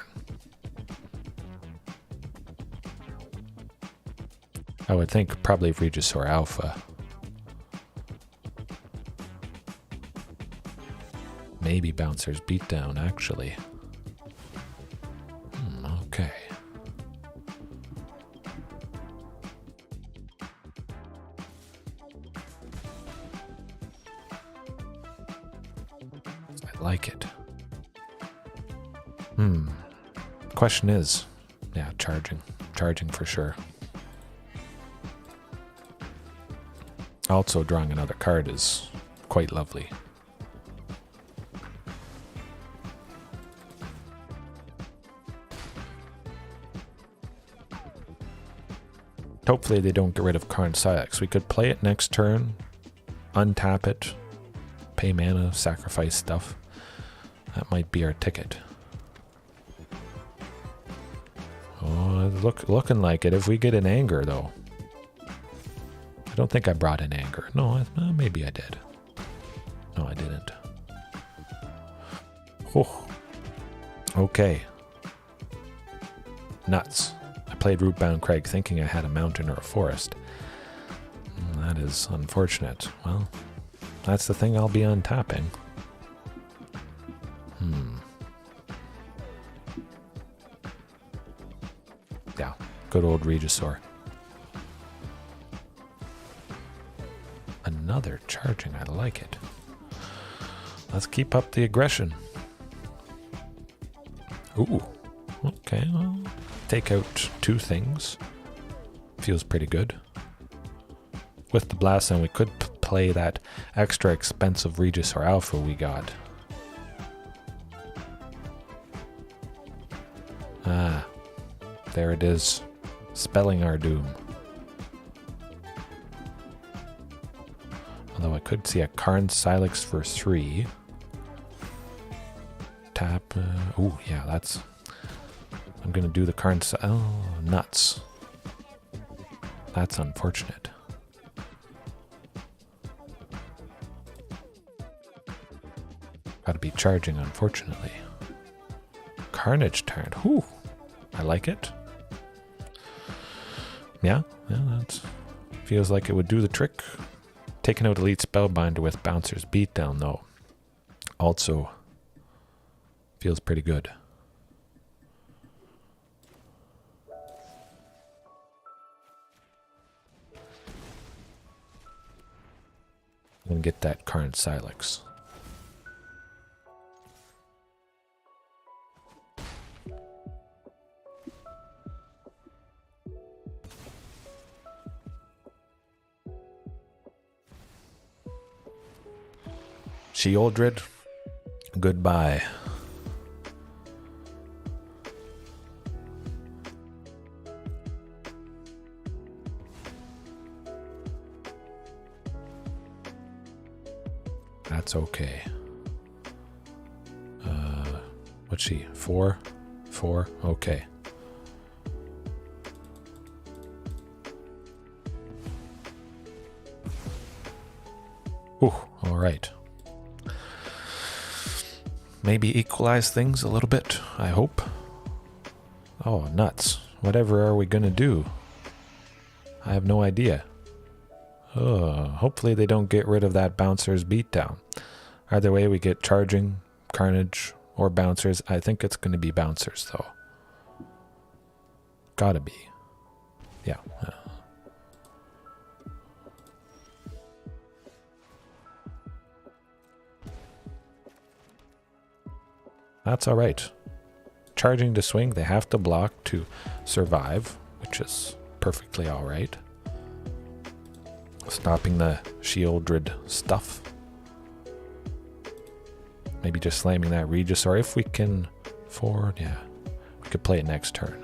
I would think probably Regisaur Alpha. Maybe Bouncer's Beatdown, actually. Okay. I like it. Question is, yeah, charging. Charging for sure. Also, drawing another card is quite lovely. Hopefully they don't get rid of Karn Silex. We could play it next turn, untap it, pay mana, sacrifice stuff. That might be our ticket. Oh, looking like it. If we get an Anger, though. I don't think I brought an Anger. No, maybe I did. No, I didn't. Oh. Okay. Nuts. I played Rootbound Crag thinking I had a mountain or a forest. That is unfortunate. Well, that's the thing I'll be untapping. Yeah, good old Regisaur. Another charging, I like it. Let's keep up the aggression. Ooh, okay, well, take out 2 things. Feels pretty good. With the Blast Zone, we could play that extra expensive Regisaur Alpha we got. Ah, there it is. Spelling our doom. Although I could see a Karn Silex for 3. Tap. Oh, yeah, that's... I'm going to do the Karn Silex. Oh, nuts. That's unfortunate. Gotta be charging, unfortunately. Carnage Tyrant. Whew. I like it. Yeah, that feels like it would do the trick. Taking out Elite Spellbinder with Bouncer's Beatdown, though, also feels pretty good. I'm going to get that Karn Silex. Sheoldred, goodbye. That's okay. What's she? 4? 4? Okay. Ooh, alright. Maybe equalize things a little bit, I hope. Oh, nuts. Whatever are we gonna do? I have no idea. Hopefully they don't get rid of that Bouncer's beatdown. Either way, we get Charging, Carnage, or Bouncers. I think it's going to be Bouncers, though. Gotta be. Yeah. That's alright. Charging to swing, they have to block to survive, which is perfectly alright. Stopping the Shieldred stuff. Maybe just slamming that Regisaur if we can forward. Yeah, we could play it next turn.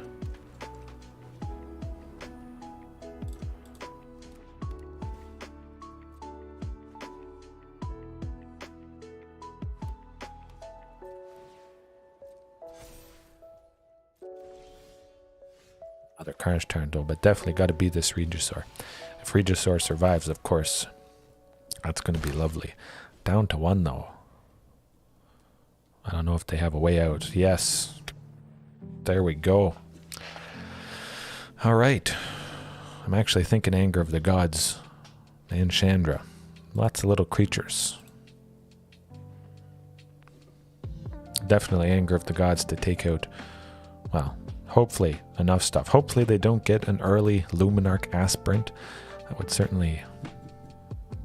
Other Carnage Tyrant though, but definitely got to be this Regisaur. If Regisaur survives, of course, that's going to be lovely. Down to 1 though. I don't know if they have a way out. Yes. There we go. Alright. I'm actually thinking Anger of the Gods and Chandra. Lots of little creatures. Definitely Anger of the Gods to take out, well, hopefully enough stuff. Hopefully they don't get an early Luminarch Aspirant. That would certainly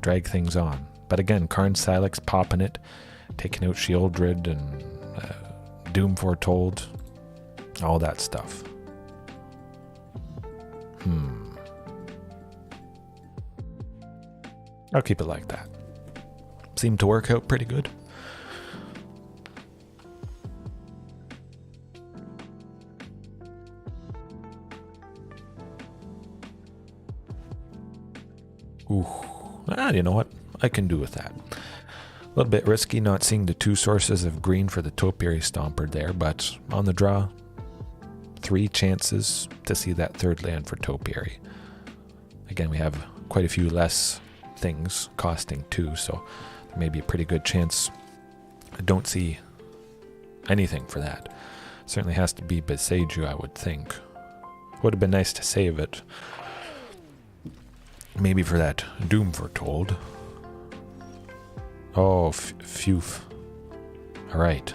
drag things on. But again, Karn Silex popping it, taking out Shieldred and Doom Foretold, all that stuff. I'll keep it like that. Seemed to work out pretty good. Ooh. You know what? I can do with that. A little bit risky not seeing the 2 sources of green for the Topiary Stomper there, but on the draw, 3 chances to see that 3rd land for Topiary. Again, we have quite a few less things costing 2, so there may be a pretty good chance I don't see anything for that. Certainly has to be Boseiju, I would think. Would have been nice to save it. Maybe for that Doom Foretold. Oh, phew. Alright.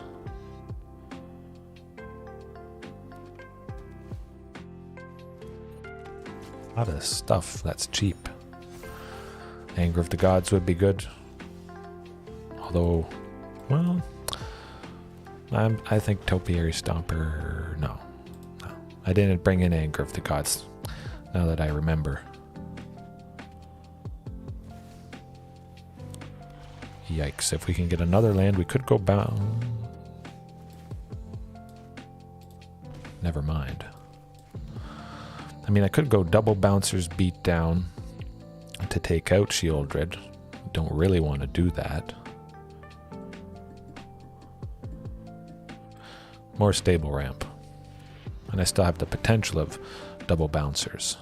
A lot of stuff that's cheap. Anger of the Gods would be good. Although, well, I think Topiary Stomper, no. I didn't bring in Anger of the Gods, now that I remember. Yikes, if we can get another land, we could go bound. Never mind. I mean, I could go double Bouncers beat down to take out Shieldred. Don't really want to do that. More stable ramp. And I still have the potential of double Bouncers.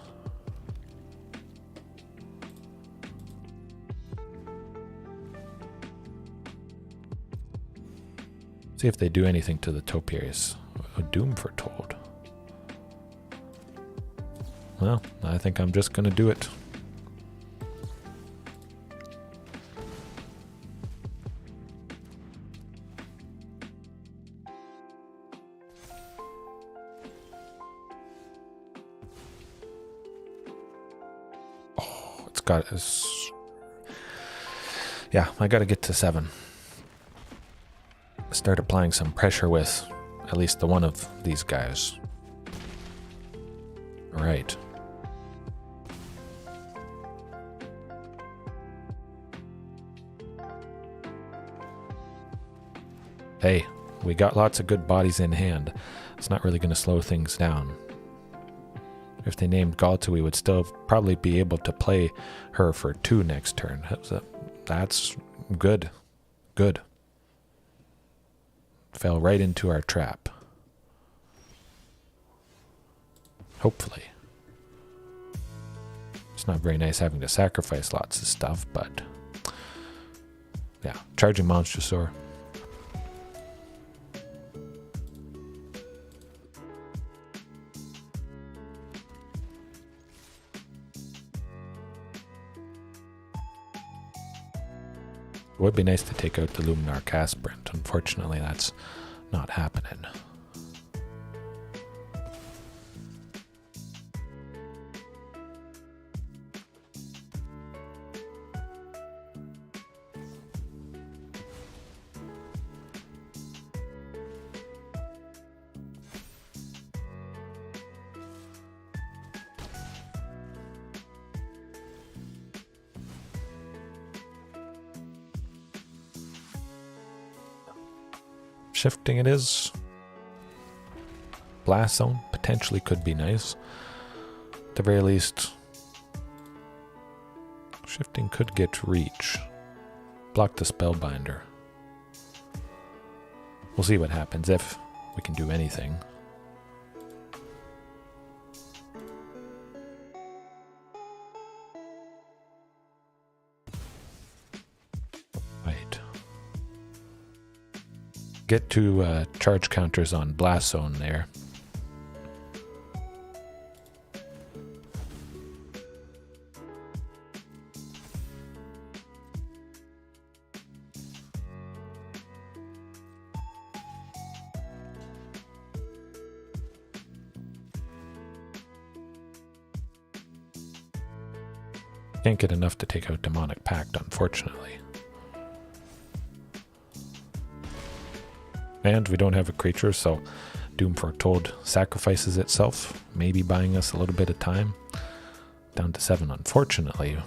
See if they do anything to the Topiaries. A Doom Foretold. Well, I think I'm just going to do it. Oh, it's got this. Yeah, I got to get to 7. Start applying some pressure with at least the one of these guys. All right. Hey, we got lots of good bodies in hand. It's not really going to slow things down. If they named Ghalta, we would still probably be able to play her for 2 next turn. That's good. Good. Fell right into our trap. Hopefully. It's not very nice having to sacrifice lots of stuff, but yeah, Charging Monstrosaur. It would be nice to take out the Luminar Casprint. Unfortunately, that's not happening. Shifting it is. Blast Zone potentially could be nice. At the very least, Shifting could get reach. Block the Spellbinder. We'll see what happens if we can do anything. Get two charge counters on Blast Zone there. Can't get enough to take out Demonic Pact, unfortunately. And we don't have a creature, so Doom Foretold sacrifices itself, maybe buying us a little bit of time. Down to 7, unfortunately.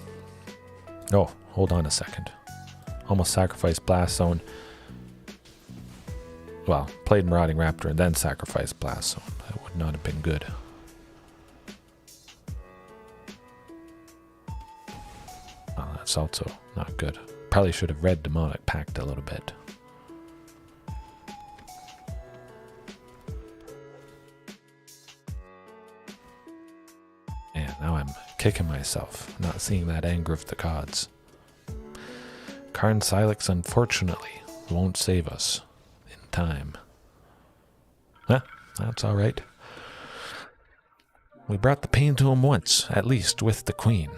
Oh, hold on a second. Almost sacrificed Blast Zone. Well, played Marauding Raptor and then sacrificed Blast Zone. That would not have been good. Oh, that's also not good. Probably should have read Demonic Pact a little bit. Now I'm kicking myself, not seeing that Anger of the Gods. Karn Silex, unfortunately, won't save us in time. Huh, that's alright. We brought the pain to him once, at least with the Queen.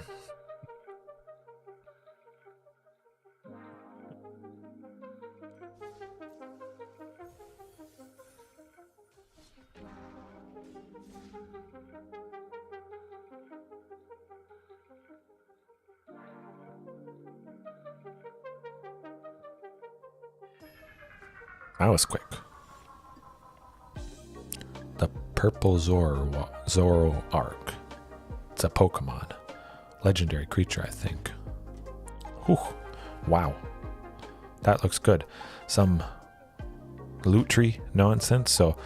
That was quick. The Purple Zoro Arc. It's a Pokemon. Legendary creature, I think. Whew. Wow. That looks good. Some Lutri nonsense. So,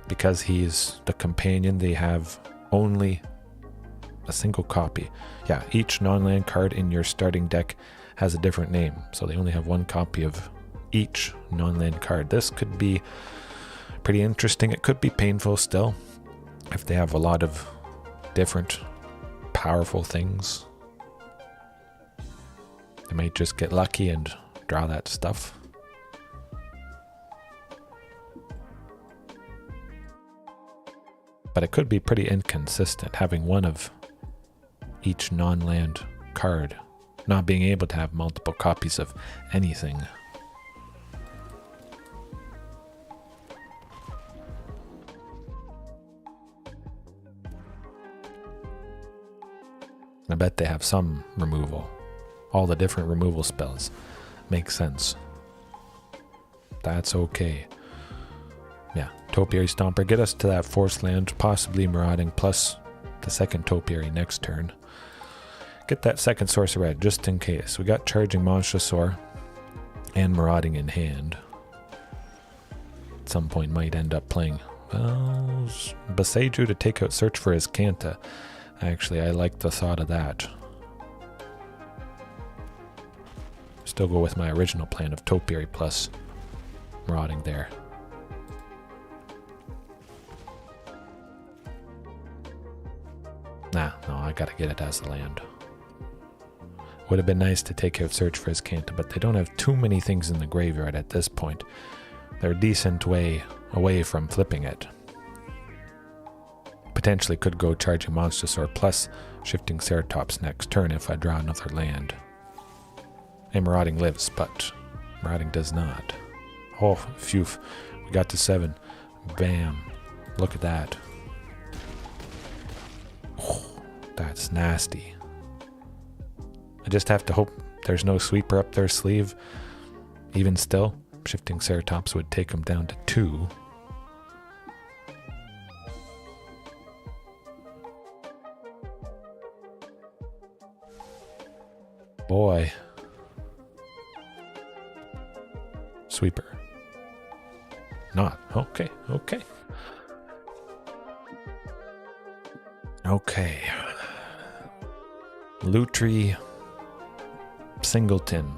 because he's the companion, they have only a single copy. Yeah, each non-land card in your starting deck has a different name. So they only have one copy of each non-land card. This could be pretty interesting. It could be painful still if they have a lot of different powerful things. They might just get lucky and draw that stuff. But it could be pretty inconsistent having one of each non-land card, not being able to have multiple copies of anything. I bet they have some removal. All the different removal spells. Makes sense. That's okay. Yeah, Topiary Stomper. Get us to that Force Land, possibly Marauding, plus the second Topiary next turn. Get that second Sorcerer Red, just in case. We got Charging Monstrosaur and Marauding in hand. At some point might end up playing, well, Boseiju to take out Search for his Ghalta. Actually, I like the thought of that. Still go with my original plan of Topiary plus Marauding there. Nah, no, I gotta get it as a land. Would have been nice to take out Search for Azcanta, but they don't have too many things in the graveyard at this point. They're a decent way away from flipping it. Potentially could go Charging Monstrosaur plus Shifting Ceratops next turn if I draw another land. And Marauding lives, but Marauding does not. Oh, phew. We got to 7. Bam. Look at that. Oh, that's nasty. I just have to hope there's no sweeper up their sleeve. Even still, Shifting Ceratops would take them down to 2. Boy. Sweeper. Not. Okay, okay. Okay. Lutri. Singleton.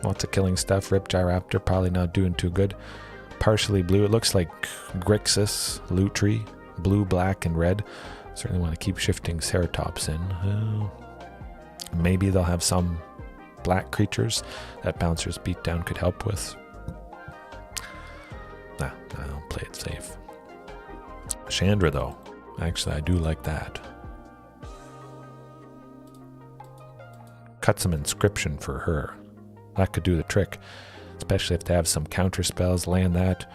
Lots of killing stuff. Raptor probably not doing too good. Partially blue. It looks like Grixis Lutri. Blue, black, and red. Certainly want to keep Shifting Ceratops in. Maybe they'll have some black creatures that Bouncer's Beatdown could help with. Nah, I'll play it safe. Chandra, though. Actually, I do like that. Cut some Inscription for her. That could do the trick. Especially if they have some counter spells. Land that.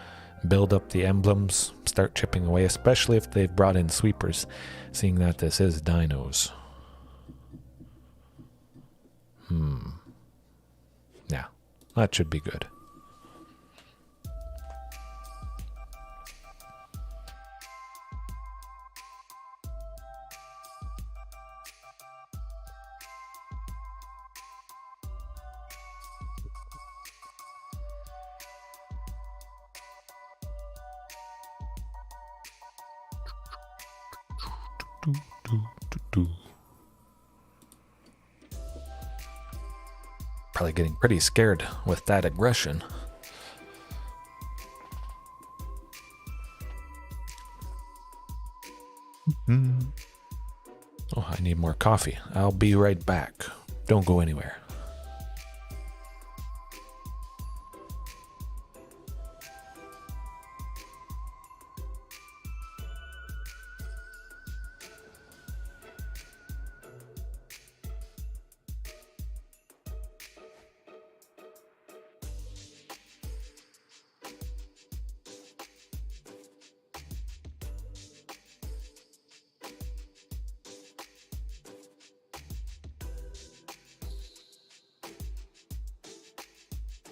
Build up the emblems. Start chipping away. Especially if they've brought in sweepers. Seeing that this is Dinos. Yeah. That should be good. Probably getting pretty scared with that aggression. Oh, I need more coffee. I'll be right back. Don't go anywhere.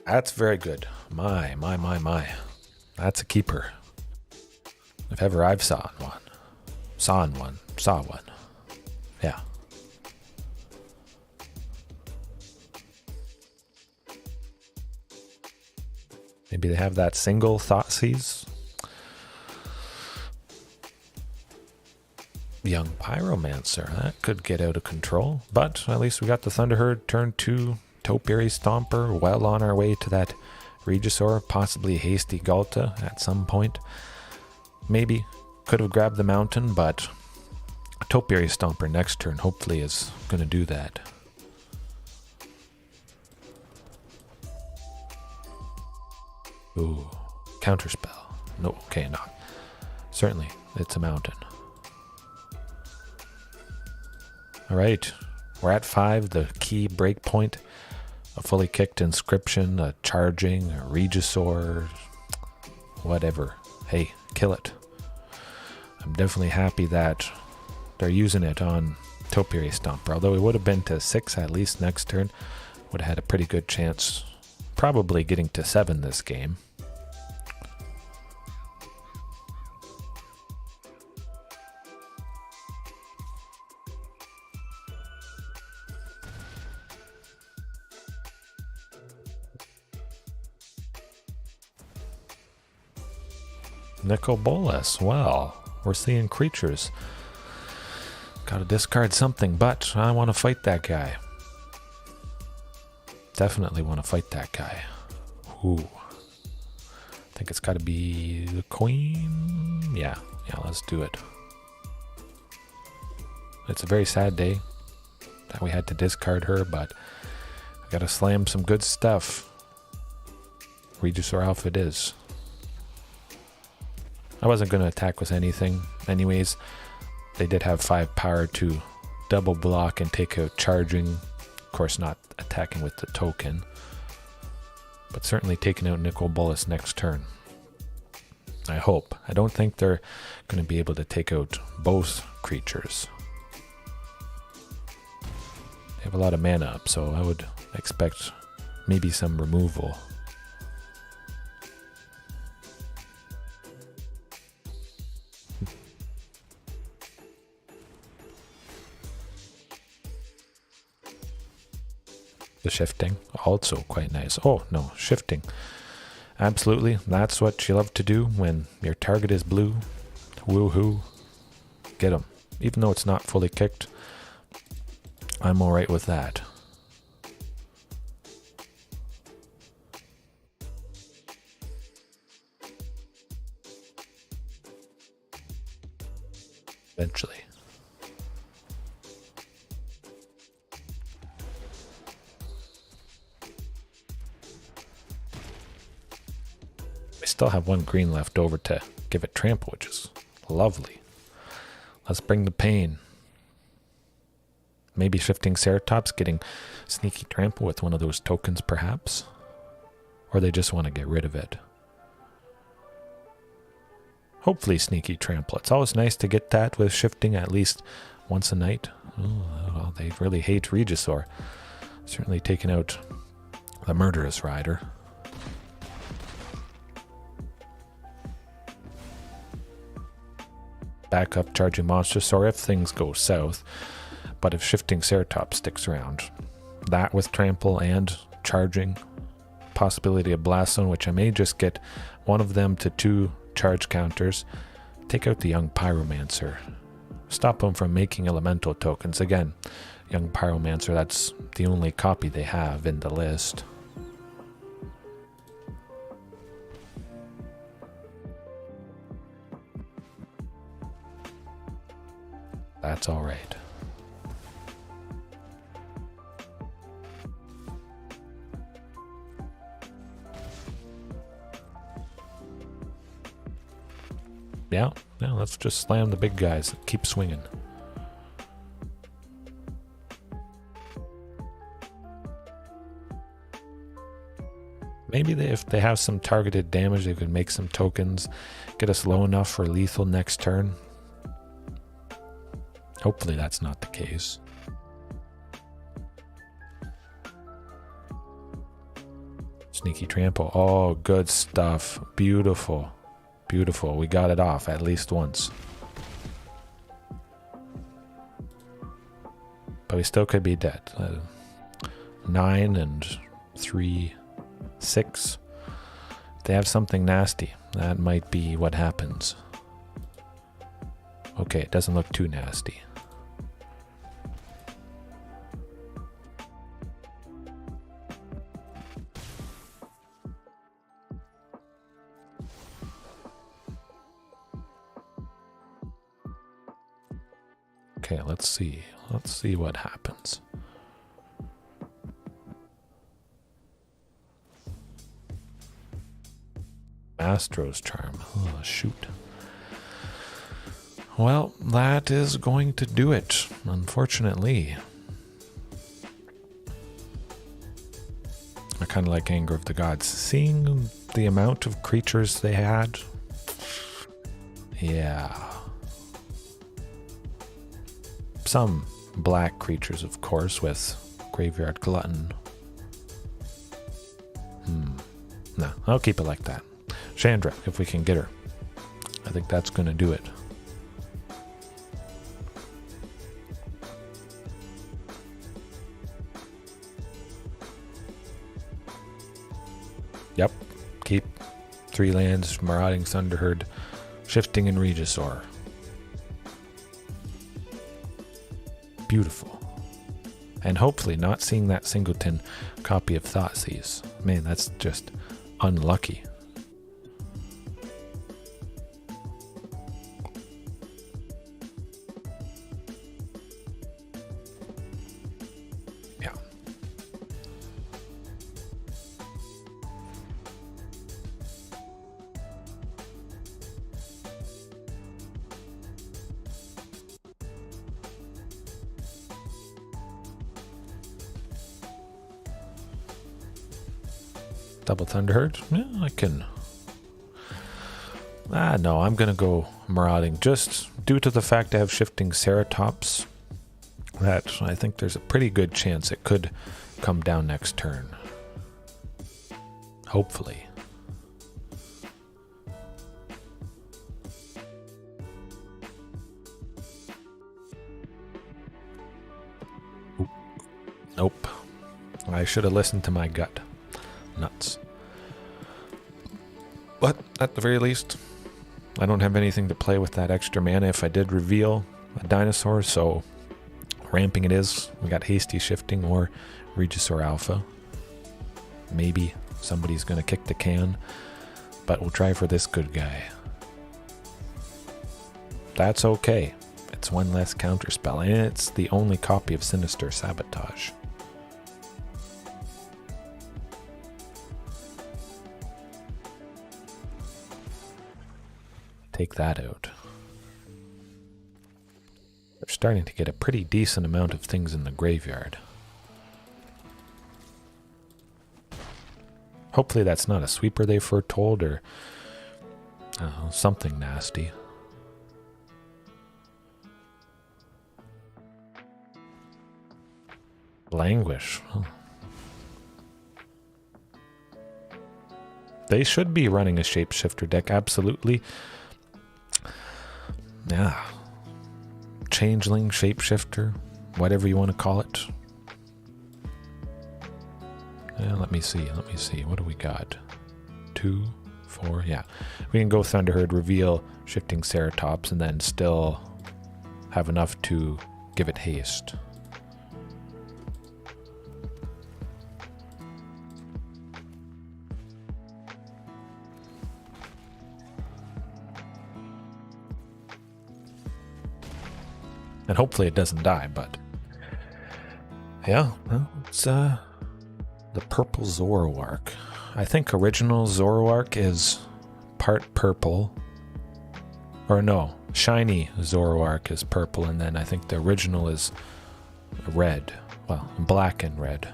That's very good. My. That's a keeper. If ever I've saw one. Yeah. Maybe they have that single Thoughtseize. Young Pyromancer. That could get out of control. But at least we got the Thunderherd turn 2. Topiary Stomper, well on our way to that Regisaur, possibly hasty Ghalta at some point. Maybe could have grabbed the mountain, but Topiary Stomper next turn hopefully is going to do that. Ooh, counterspell. No, okay, not. Certainly, it's a mountain. Alright, we're at 5, the key breakpoint. A fully kicked Inscription, a Charging, a Regisaur, whatever. Hey, kill it. I'm definitely happy that they're using it on Topiary Stomper. Although it would have been to 6 at least next turn. Would have had a pretty good chance. Probably getting to 7 this game. Nicobolas, well, we're seeing creatures. Gotta discard something, but I want to fight that guy. Definitely want to fight that guy. Ooh. I think it's got to be the queen. Yeah, let's do it. It's a very sad day that we had to discard her, but we got to slam some good stuff. Regisaur Alpha it is. I wasn't going to attack with anything anyways. They did have 5 power to double block and take out charging. Of course, not attacking with the token, but certainly taking out Nicol Bolas next turn. I hope. I don't think they're going to be able to take out both creatures. They have a lot of mana up, so I would expect maybe some removal. The shifting, also quite nice. Oh, no, shifting. Absolutely, that's what you love to do when your target is blue. Woohoo. Get him. Even though it's not fully kicked, I'm alright with that. Eventually. We still have 1 green left over to give it trample, which is lovely. Let's bring the pain. Maybe Shifting Ceratops getting sneaky trample with one of those tokens perhaps. Or they just want to get rid of it. Hopefully sneaky trample. It's always nice to get that with shifting at least once a night. Oh, well, they really hate Regisaur. Certainly taking out the Murderous Rider. Back up Charging Monstrosaur if things go south. But if Shifting Ceratops sticks around, that with trample and charging, possibility of Blast Zone, which I may just get one of them to 2 charge counters, take out the Young Pyromancer, stop him from making elemental tokens. Again, Young Pyromancer, that's the only copy they have in the list. That's all right. Yeah, let's just slam the big guys. Keep swinging. Maybe if they have some targeted damage, they could make some tokens, get us low enough for lethal next turn. Hopefully that's not the case. Sneaky trample. Oh, good stuff. Beautiful. Beautiful. We got it off at least once. But we still could be dead. 9 and 3, 6. If they have something nasty, that might be what happens. Okay, it doesn't look too nasty. Okay, let's see. Let's see what happens. Astro's Charm. Oh, shoot. Well, that is going to do it, unfortunately. I kind of like Anger of the Gods. Seeing the amount of creatures they had. Yeah. Some black creatures, of course, with Graveyard Glutton. No, I'll keep it like that. Chandra, if we can get her. I think that's going to do it. Yep, keep 3 lands, Marauding Thunderherd, Shifting and Regisaur. Beautiful. And hopefully not seeing that singleton copy of Thoughtseize. Man, that's just unlucky. Yeah. Double Thunderherd? Yeah, I can. No, I'm going to go Marauding just due to the fact I have Shifting Ceratops. That I think there's a pretty good chance it could come down next turn. Hopefully. Oop. Nope. I should have listened to my gut. Nuts. But at the very least, I don't have anything to play with that extra mana if I did reveal a dinosaur, so ramping it is. We got Hasty Shifting or Regisaur Alpha. Maybe somebody's going to kick the can, but we'll try for this good guy. That's okay. It's one less counterspell, and it's the only copy of Sinister Sabotage. Take that out. We're starting to get a pretty decent amount of things in the graveyard. Hopefully that's not a sweeper they foretold or something nasty. Languish. Huh. They should be running a shapeshifter deck, absolutely. Yeah. Changeling, shapeshifter, whatever you want to call it. Yeah, let me see. What do we got? 2, 4, yeah. We can go Thunderherd, reveal Shifting Ceratops, and then still have enough to give it haste. And hopefully it doesn't die, but yeah, well, it's the purple Zoroark. I think original Zoroark is part purple, or no, shiny Zoroark is purple, and then I think the original is red, well, black and red.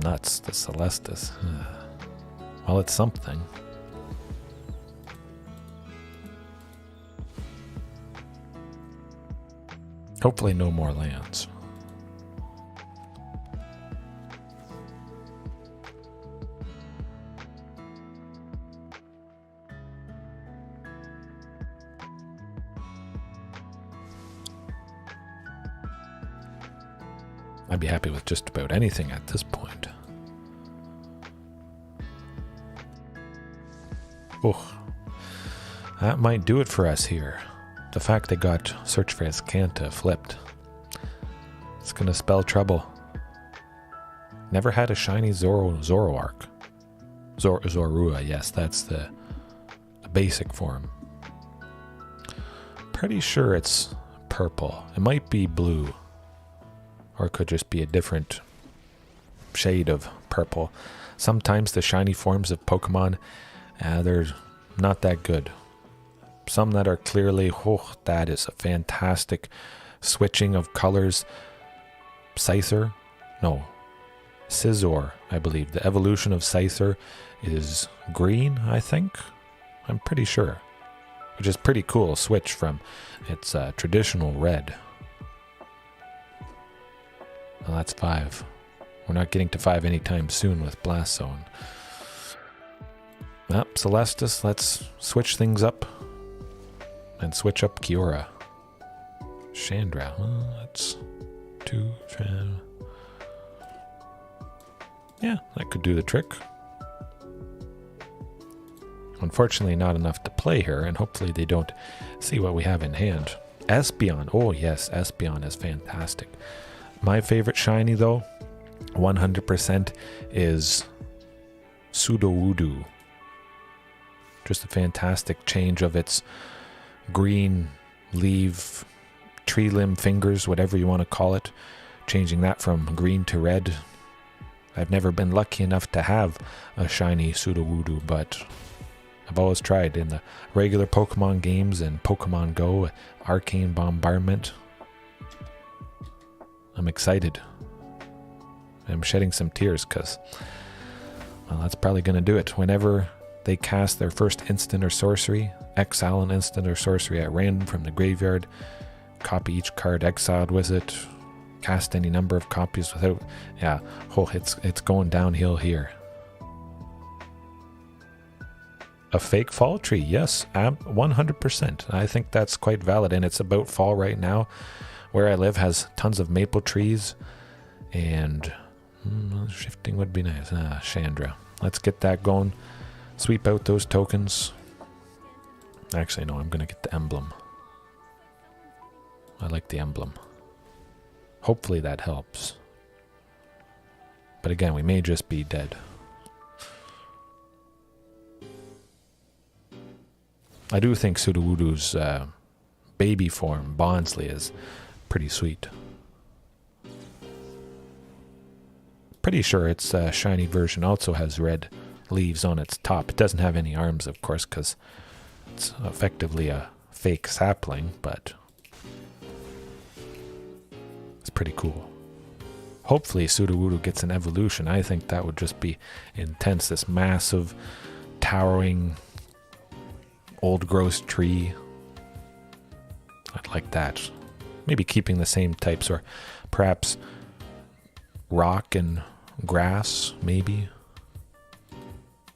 Nuts, the Celestus. Well, it's something. Hopefully no more lands. I'd be happy with just about anything at this point. Oh, that might do it for us here. The fact they got Search for Azcanta flipped. It's gonna spell trouble. Never had a shiny Zoroark. Zorua, yes, that's the basic form. Pretty sure it's purple. It might be blue. Or it could just be a different shade of purple. Sometimes the shiny forms of Pokemon, they're not that good. Some that are clearly, oh, that is a fantastic switching of colors. Scizor, I believe. The evolution of Scizor is green, I think. I'm pretty sure. Which is pretty cool switch from its traditional red. Well, that's 5. We're not getting to 5 anytime soon with Blast Zone. Celestus, let's switch things up. And switch up Kiora. Chandra. Well, that's 2. Yeah, that could do the trick. Unfortunately, not enough to play her, and hopefully they don't see what we have in hand. Espeon. Oh yes, Espeon is fantastic. My favorite shiny though, 100% is Sudowoodo. Just a fantastic change of its green leaf, tree limb fingers, whatever you want to call it. Changing that from green to red. I've never been lucky enough to have a shiny Sudowoodo, but I've always tried in the regular Pokemon games and Pokemon Go, Arcane Bombardment. I'm excited. I'm shedding some tears because, well, that's probably going to do it. Whenever they cast their first instant or sorcery, exile an instant or sorcery at random from the graveyard, copy each card exiled with it, cast any number of copies without, yeah, oh, it's going downhill here. A fake fall tree, yes, 100%. I think that's quite valid, and it's about fall right now. Where I live has tons of maple trees, and shifting would be nice. Chandra. Let's get that going. Sweep out those tokens. Actually, no, I'm going to get the emblem. I like the emblem. Hopefully that helps. But again, we may just be dead. I do think Sudowoodo's baby form, Bonsly, is pretty sweet. Pretty sure its shiny version also has red leaves on its top. It doesn't have any arms, of course, because it's effectively a fake sapling, but it's pretty cool. Hopefully Sudowoodo gets an evolution. I think that would just be intense. This massive, towering, old gross tree. I'd like that. Maybe keeping the same types, or perhaps rock and grass, maybe.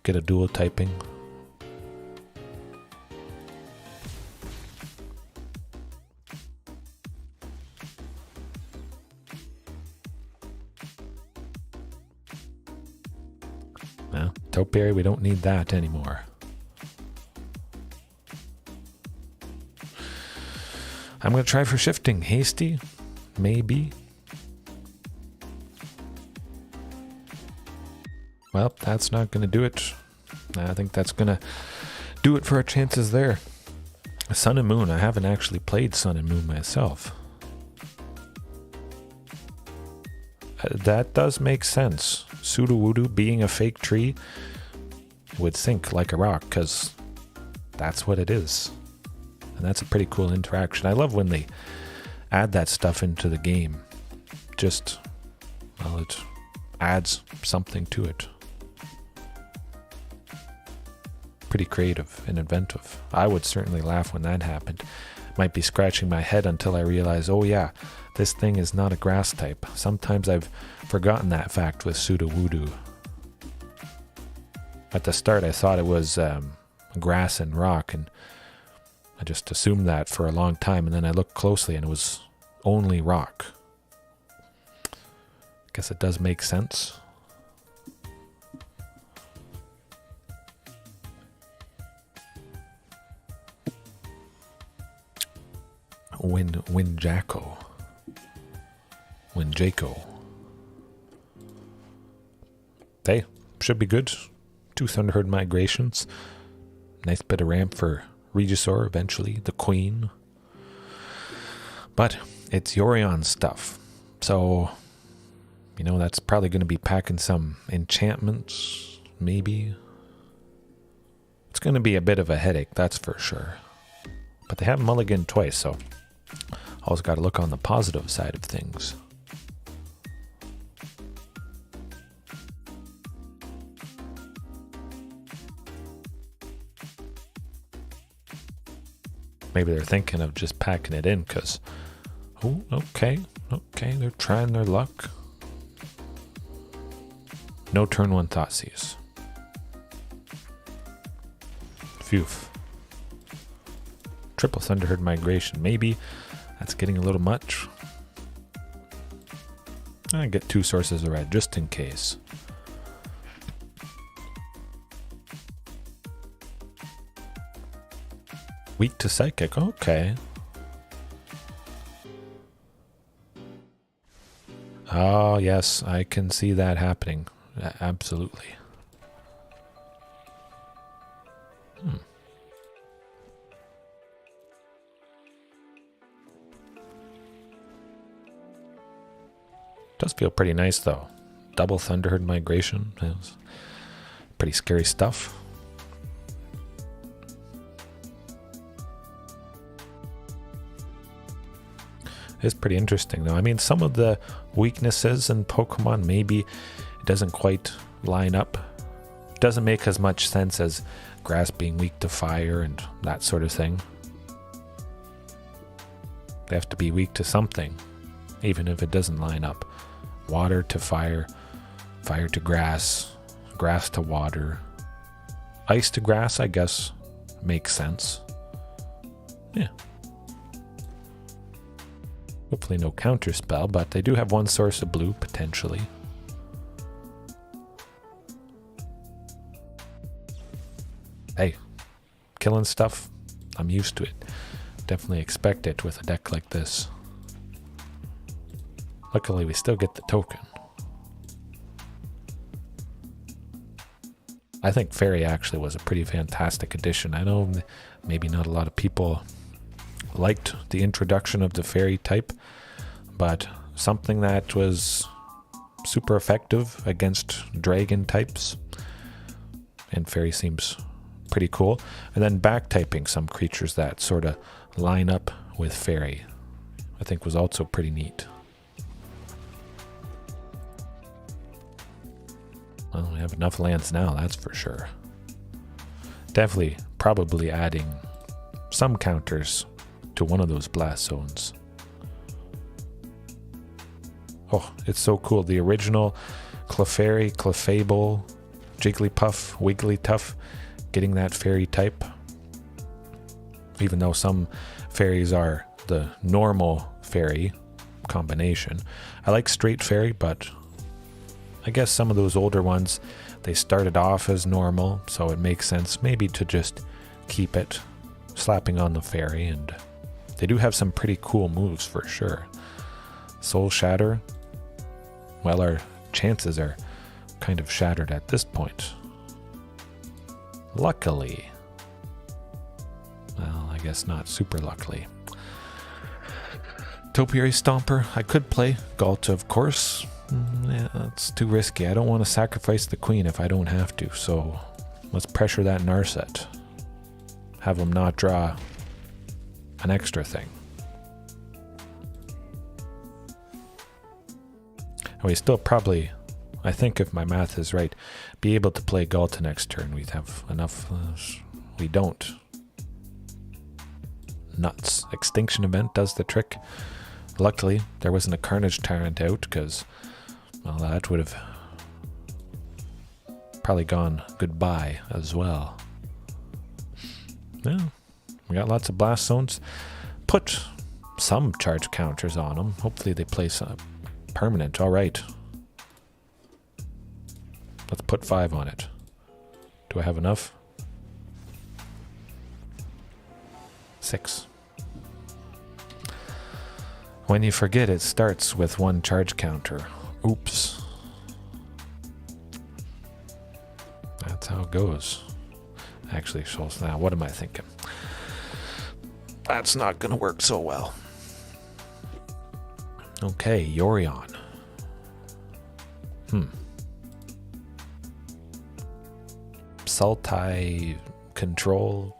Get a dual typing. Well, Topiary, we don't need that anymore. I'm going to try for shifting. Hasty? Maybe. Well, that's not going to do it. I think that's going to do it for our chances there. Sun and Moon. I haven't actually played Sun and Moon myself. That does make sense. Sudowoodo being a fake tree would think like a rock, because that's what it is. And that's a pretty cool interaction. I love when they add that stuff into the game. Just, well, it adds something to it. Pretty creative and inventive. I would certainly laugh when that happened. Might be scratching my head until I realize, oh yeah, this thing is not a grass type. Sometimes I've forgotten that fact with Sudowoodo. At the start I thought it was grass and rock, and I just assumed that for a long time, and then I looked closely and it was only rock. Guess it does make sense. Windjako. Hey, should be good. 2 Thunderherd migrations. Nice bit of ramp for Regisaur eventually, the queen. But it's Yorion stuff. So, you know, that's probably going to be packing some enchantments, maybe. It's going to be a bit of a headache, that's for sure. But they have mulliganed twice, so always got to look on the positive side of things. Maybe they're thinking of just packing it in because, oh, okay, they're trying their luck. No turn 1 Thoughtseize. Phew. Triple Thunderherd Migration, maybe. That's getting a little much. I get 2 sources of red just in case. Weak to Psychic, okay. Oh, yes, I can see that happening. Absolutely. Does feel pretty nice, though. Double Thunderherd Migration. That's pretty scary stuff. It's pretty interesting, though. I mean, some of the weaknesses in Pokemon, maybe it doesn't quite line up. It doesn't make as much sense as grass being weak to fire and that sort of thing. They have to be weak to something, even if it doesn't line up. Water to fire, fire to grass, grass to water. Ice to grass, I guess, makes sense. Yeah. Hopefully no counter spell, but they do have one source of blue, potentially. Hey, killing stuff, I'm used to it. Definitely expect it with a deck like this. Luckily, we still get the token. I think Fairy actually was a pretty fantastic addition. I know maybe not a lot of people liked the introduction of the Fairy type, but something that was super effective against Dragon types. And Fairy seems pretty cool. And then back-typing some creatures that sort of line up with Fairy, I think was also pretty neat. Well, we have enough lands now, that's for sure. Definitely, probably adding some counters to one of those blast zones. Oh, it's so cool. The original Clefairy, Clefable, Jigglypuff, Wigglytuff, getting that fairy type. Even though some fairies are the normal fairy combination. I like straight fairy, but I guess some of those older ones, they started off as normal, so it makes sense maybe to just keep it slapping on the fairy, and they do have some pretty cool moves for sure. Soul Shatter, well, our chances are kind of shattered at this point. Luckily. Well, I guess not super luckily. Topiary Stomper, I could play. Ghalta, of course. Yeah, that's too risky. I don't want to sacrifice the queen if I don't have to, so let's pressure that Narset. Have him not draw an extra thing. And we still probably, I think if my math is right, be able to play Ghalta next turn. We'd have enough. We don't. Nuts. Extinction Event does the trick. Luckily, there wasn't a Carnage Tyrant out, because, well, that would have probably gone goodbye as well. Yeah, we got lots of blast zones. Put some charge counters on them. Hopefully they place a permanent. All right. Let's put 5 on it. Do I have enough? 6. When you forget, it starts with 1 charge counter. Oops. That's how it goes. Actually, so now what am I thinking? That's not going to work so well. Okay, Yorion. Sultai Control,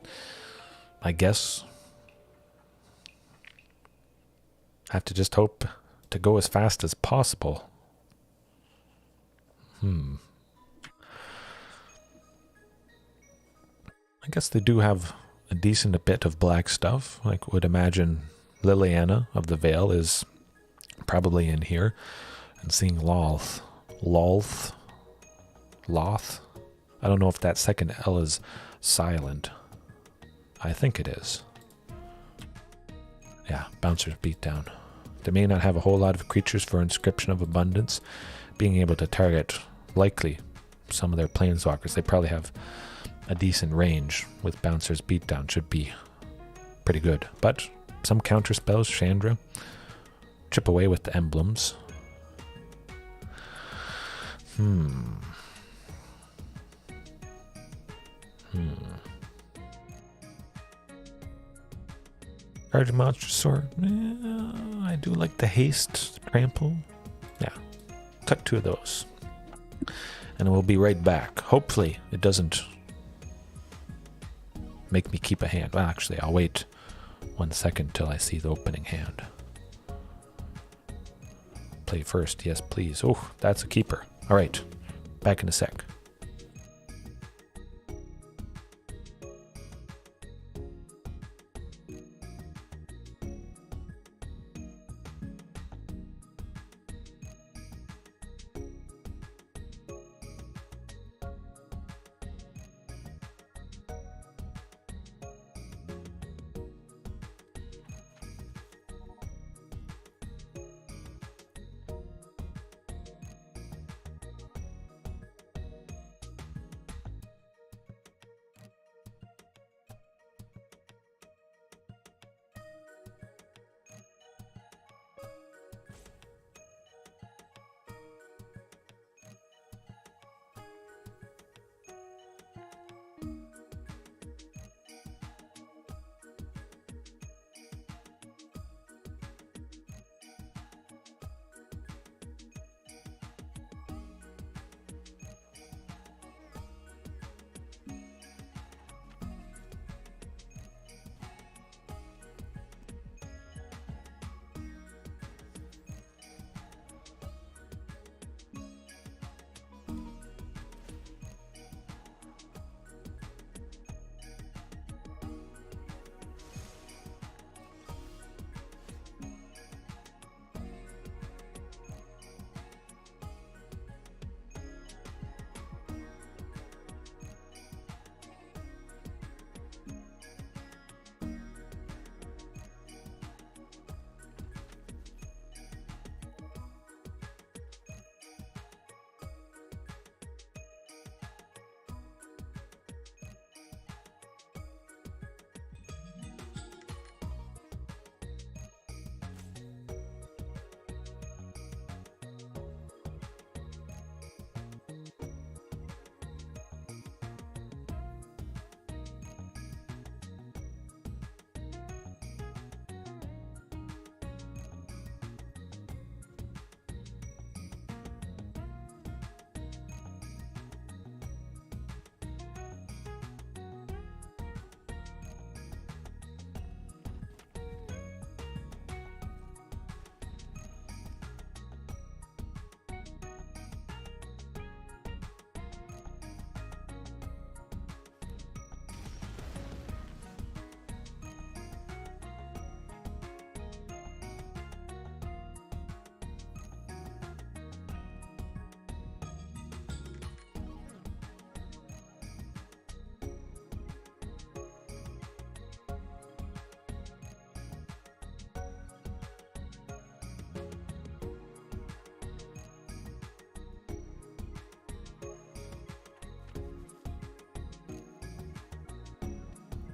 I guess. Have to just hope to go as fast as possible. I guess they do have a decent bit of black stuff. I would imagine Liliana of the Vale is probably in here. And seeing Loth. I don't know if that second L is silent. I think it is. Yeah, Bouncer's Beatdown. They may not have a whole lot of creatures for Inscription of Abundance. Being able to target, likely, some of their planeswalkers. They probably have a decent range with Bouncer's Beatdown. Should be pretty good. But some counter spells, Chandra. Chip away with the emblems. Charging Monstrosaur. Yeah, I do like the haste trample. Yeah. Cut 2 of those. And we'll be right back. Hopefully it doesn't make me keep a hand. Well, actually, I'll wait 1 second till I see the opening hand. Play first. Yes, please. Oh, that's a keeper. All right. Back in a sec.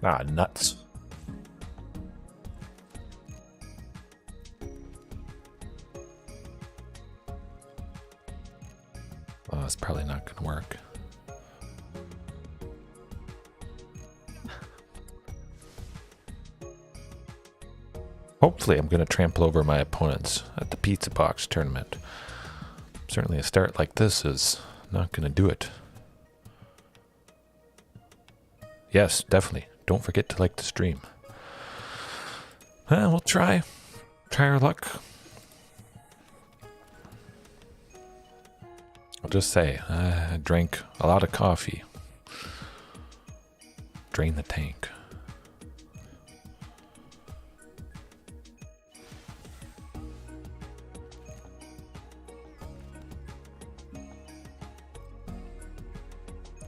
Ah, nuts. Oh, it's probably not going to work. Hopefully I'm going to trample over my opponents at the Pizza Box tournament. Certainly a start like this is not going to do it. Yes, definitely. Don't forget to like the stream. We'll try our luck. I'll just say, I drank a lot of coffee. Drain the tank.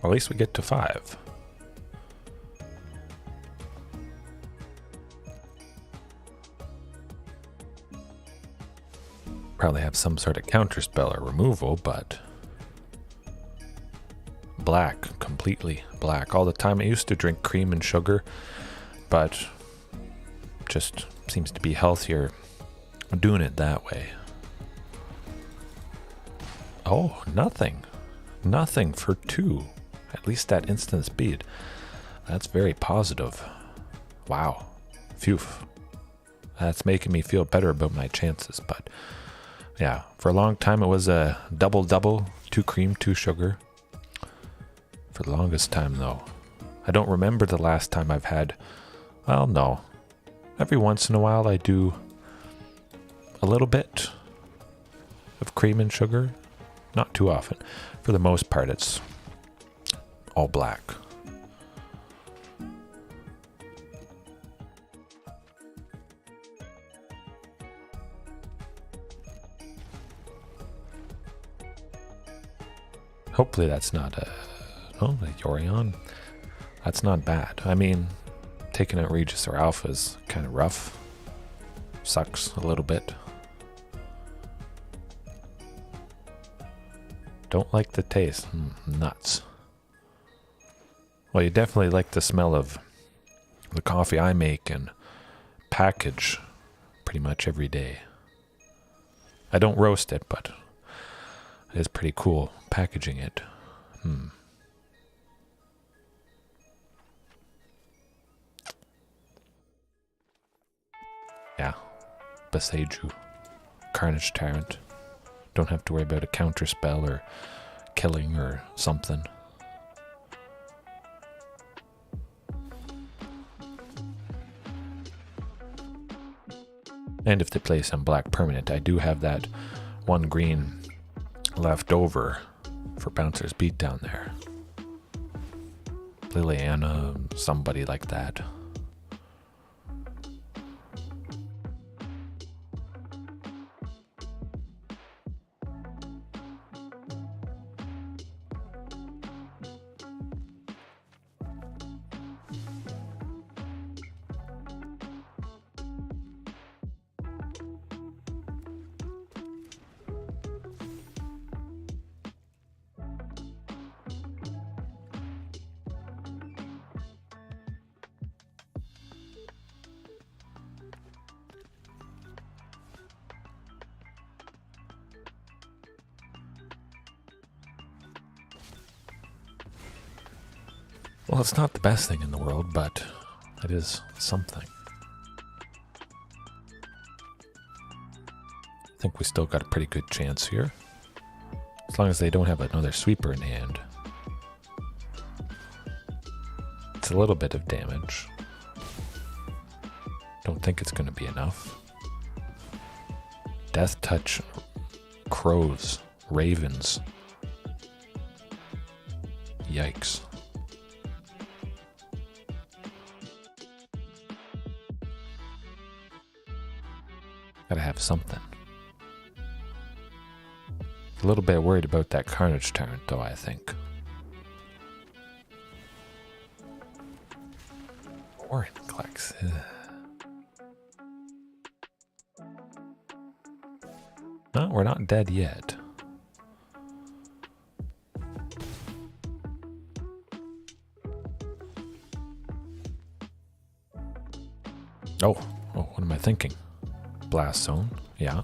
At least we get to 5. Probably have some sort of counterspell or removal, but black, completely black. All the time I used to drink cream and sugar, but just seems to be healthier doing it that way. Oh, nothing. Nothing for 2. At least at instant speed. That's very positive. Wow. Phew. That's making me feel better about my chances, but yeah, for a long time it was a double-double, 2 cream, 2 sugar. For the longest time though. I don't remember the last time I've had, well, no. Every once in a while I do a little bit of cream and sugar. Not too often. For the most part it's all black. Hopefully that's not a Yorion. That's not bad. I mean, taking out Regisaur Alpha is kind of rough. Sucks a little bit. Don't like the taste. Nuts. Well, you definitely like the smell of the coffee I make and package pretty much every day. I don't roast it, but it is pretty cool packaging it. Yeah. Boseiju. Carnage Tyrant. Don't have to worry about a counter spell or killing or something. And if they play some black permanent, I do have that 1 green left over for Bouncer's Beatdown there. Liliana, somebody like that. Well, it's not the best thing in the world, but it is something. I think we still got a pretty good chance here. As long as they don't have another sweeper in hand. It's a little bit of damage. Don't think it's going to be enough. Death Touch, crows, ravens. Yikes. Gotta have something. A little bit worried about that Carnage Tyrant though, I think. Orinclex. No, we're not dead yet. Oh, what am I thinking? Blast Zone, yeah.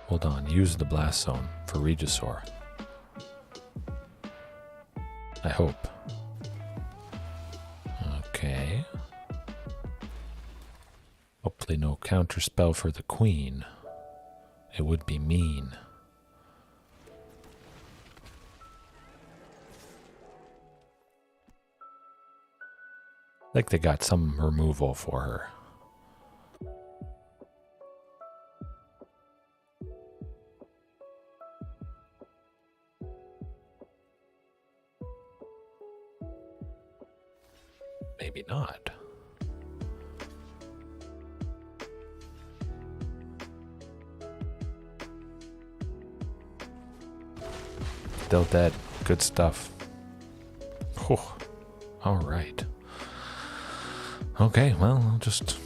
Hold on, use the Blast Zone for Regisaur. I hope. Okay. Hopefully no counter spell for the Queen. It would be mean. Like they got some removal for her. Maybe not. Still dead. Good stuff. Whew. All right. Okay, well, I'll just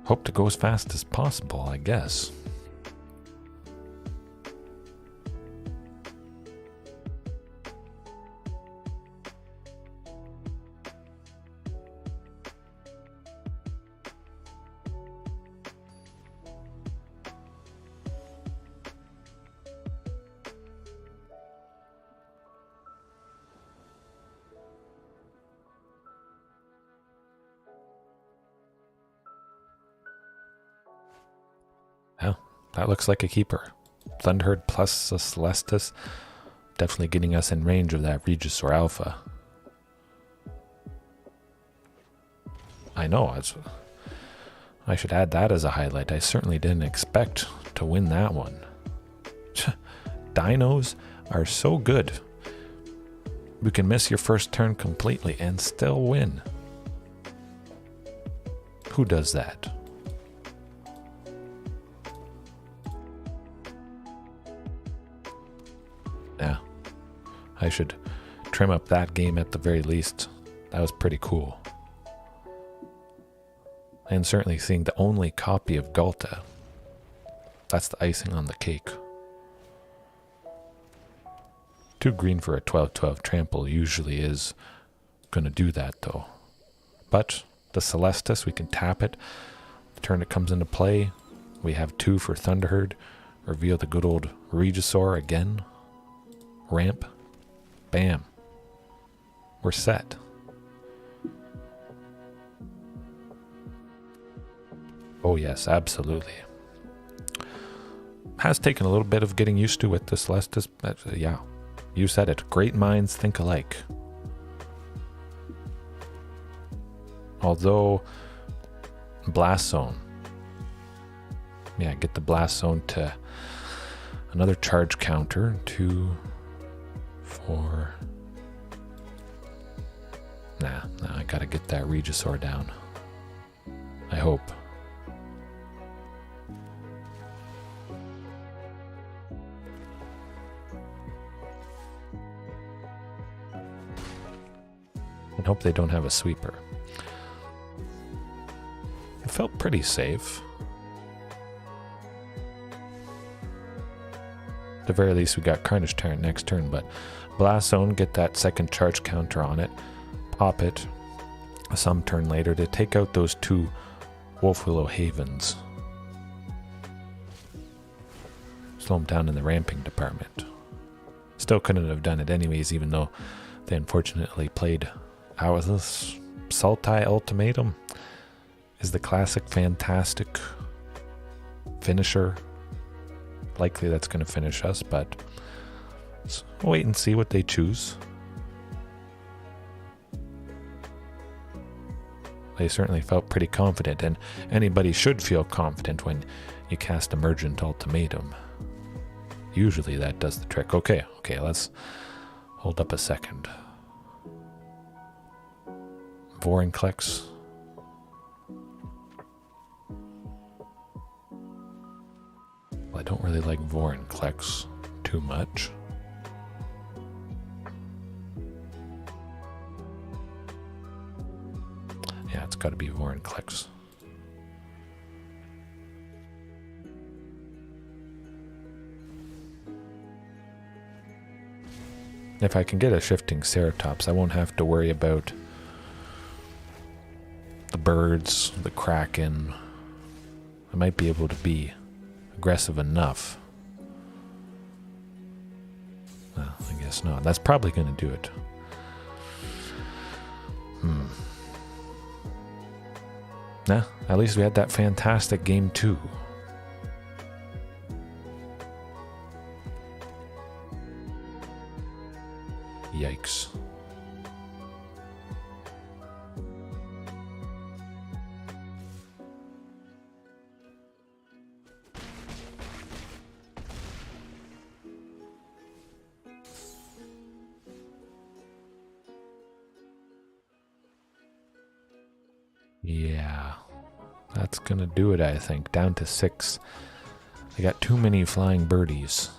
hope to go as fast as possible, I guess. That looks like a keeper. Thunderherd plus a Celestus. Definitely getting us in range of that Regisaur Alpha. I know. I should add that as a highlight. I certainly didn't expect to win that one. Dinos are so good. You can miss your first turn completely and still win. Who does that? Yeah. I should trim up that game at the very least. That was pretty cool. And certainly seeing the only copy of Ghalta. That's the icing on the cake. 2 green for a 12/12 trample usually is going to do that though. But the Celestus, we can tap it. The turn it comes into play, we have 2 for Thunderherd. Reveal the good old Regisaur again. Ramp. Bam. We're set. Oh yes, absolutely. Has taken a little bit of getting used to with the Celestus, but yeah, you said it. Great minds think alike. Although, Blast Zone. Yeah, get the Blast Zone to another charge counter. 2, 4. Nah, I gotta get that Regisaur down. I hope. And hope they don't have a sweeper. It felt pretty safe. At the very least, we got Carnage Tyrant next turn, but Blast Zone, get that second charge counter on it, pop it some turn later to take out those 2 Wolfwillow Havens. Slow them down in the ramping department. Still couldn't have done it anyways, even though they unfortunately played. How is this? Sultai Ultimatum is the classic fantastic finisher. Likely that's going to finish us, but let's wait and see what they choose. They certainly felt pretty confident, and anybody should feel confident when you cast Emergent Ultimatum. Usually that does the trick. Okay, let's hold up a second. Vorinclex. Well, I don't really like Vorinclex too much. Yeah, it's got to be Vorinclex. If I can get a Shifting Ceratops, I won't have to worry about the birds, the Kraken. I might be able to be aggressive enough. Well, I guess not. That's probably going to do it. Nah, at least we had that fantastic game 2. Yikes. Yeah, that's gonna do it, I think. Down to 6. I got too many flying birdies.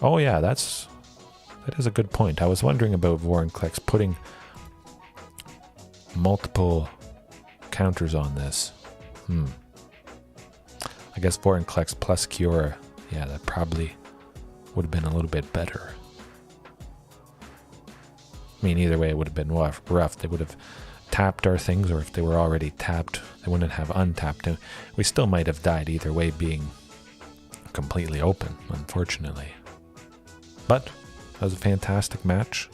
Oh yeah, that is a good point. I was wondering about Vorinclex putting multiple counters on this. I guess Vorinclex plus Kiora, yeah, that probably would have been a little bit better. I mean, either way, it would have been rough. They would have tapped our things, or if they were already tapped, they wouldn't have untapped them. We still might have died either way, being completely open, unfortunately. But that was a fantastic match.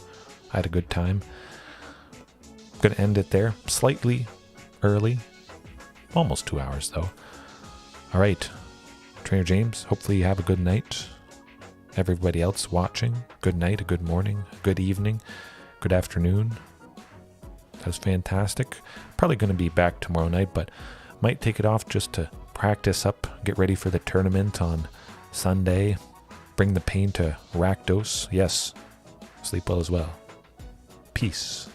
I had a good time. I'm going to end it there, slightly early. Almost 2 hours, though. All right, Trainer James, hopefully you have a good night. Everybody else watching, good night, a good morning, a good evening, good afternoon. That was fantastic. Probably going to be back tomorrow night, but might take it off just to practice up, get ready for the tournament on Sunday. Bring the pain to Rakdos. Yes, sleep well as well. Peace.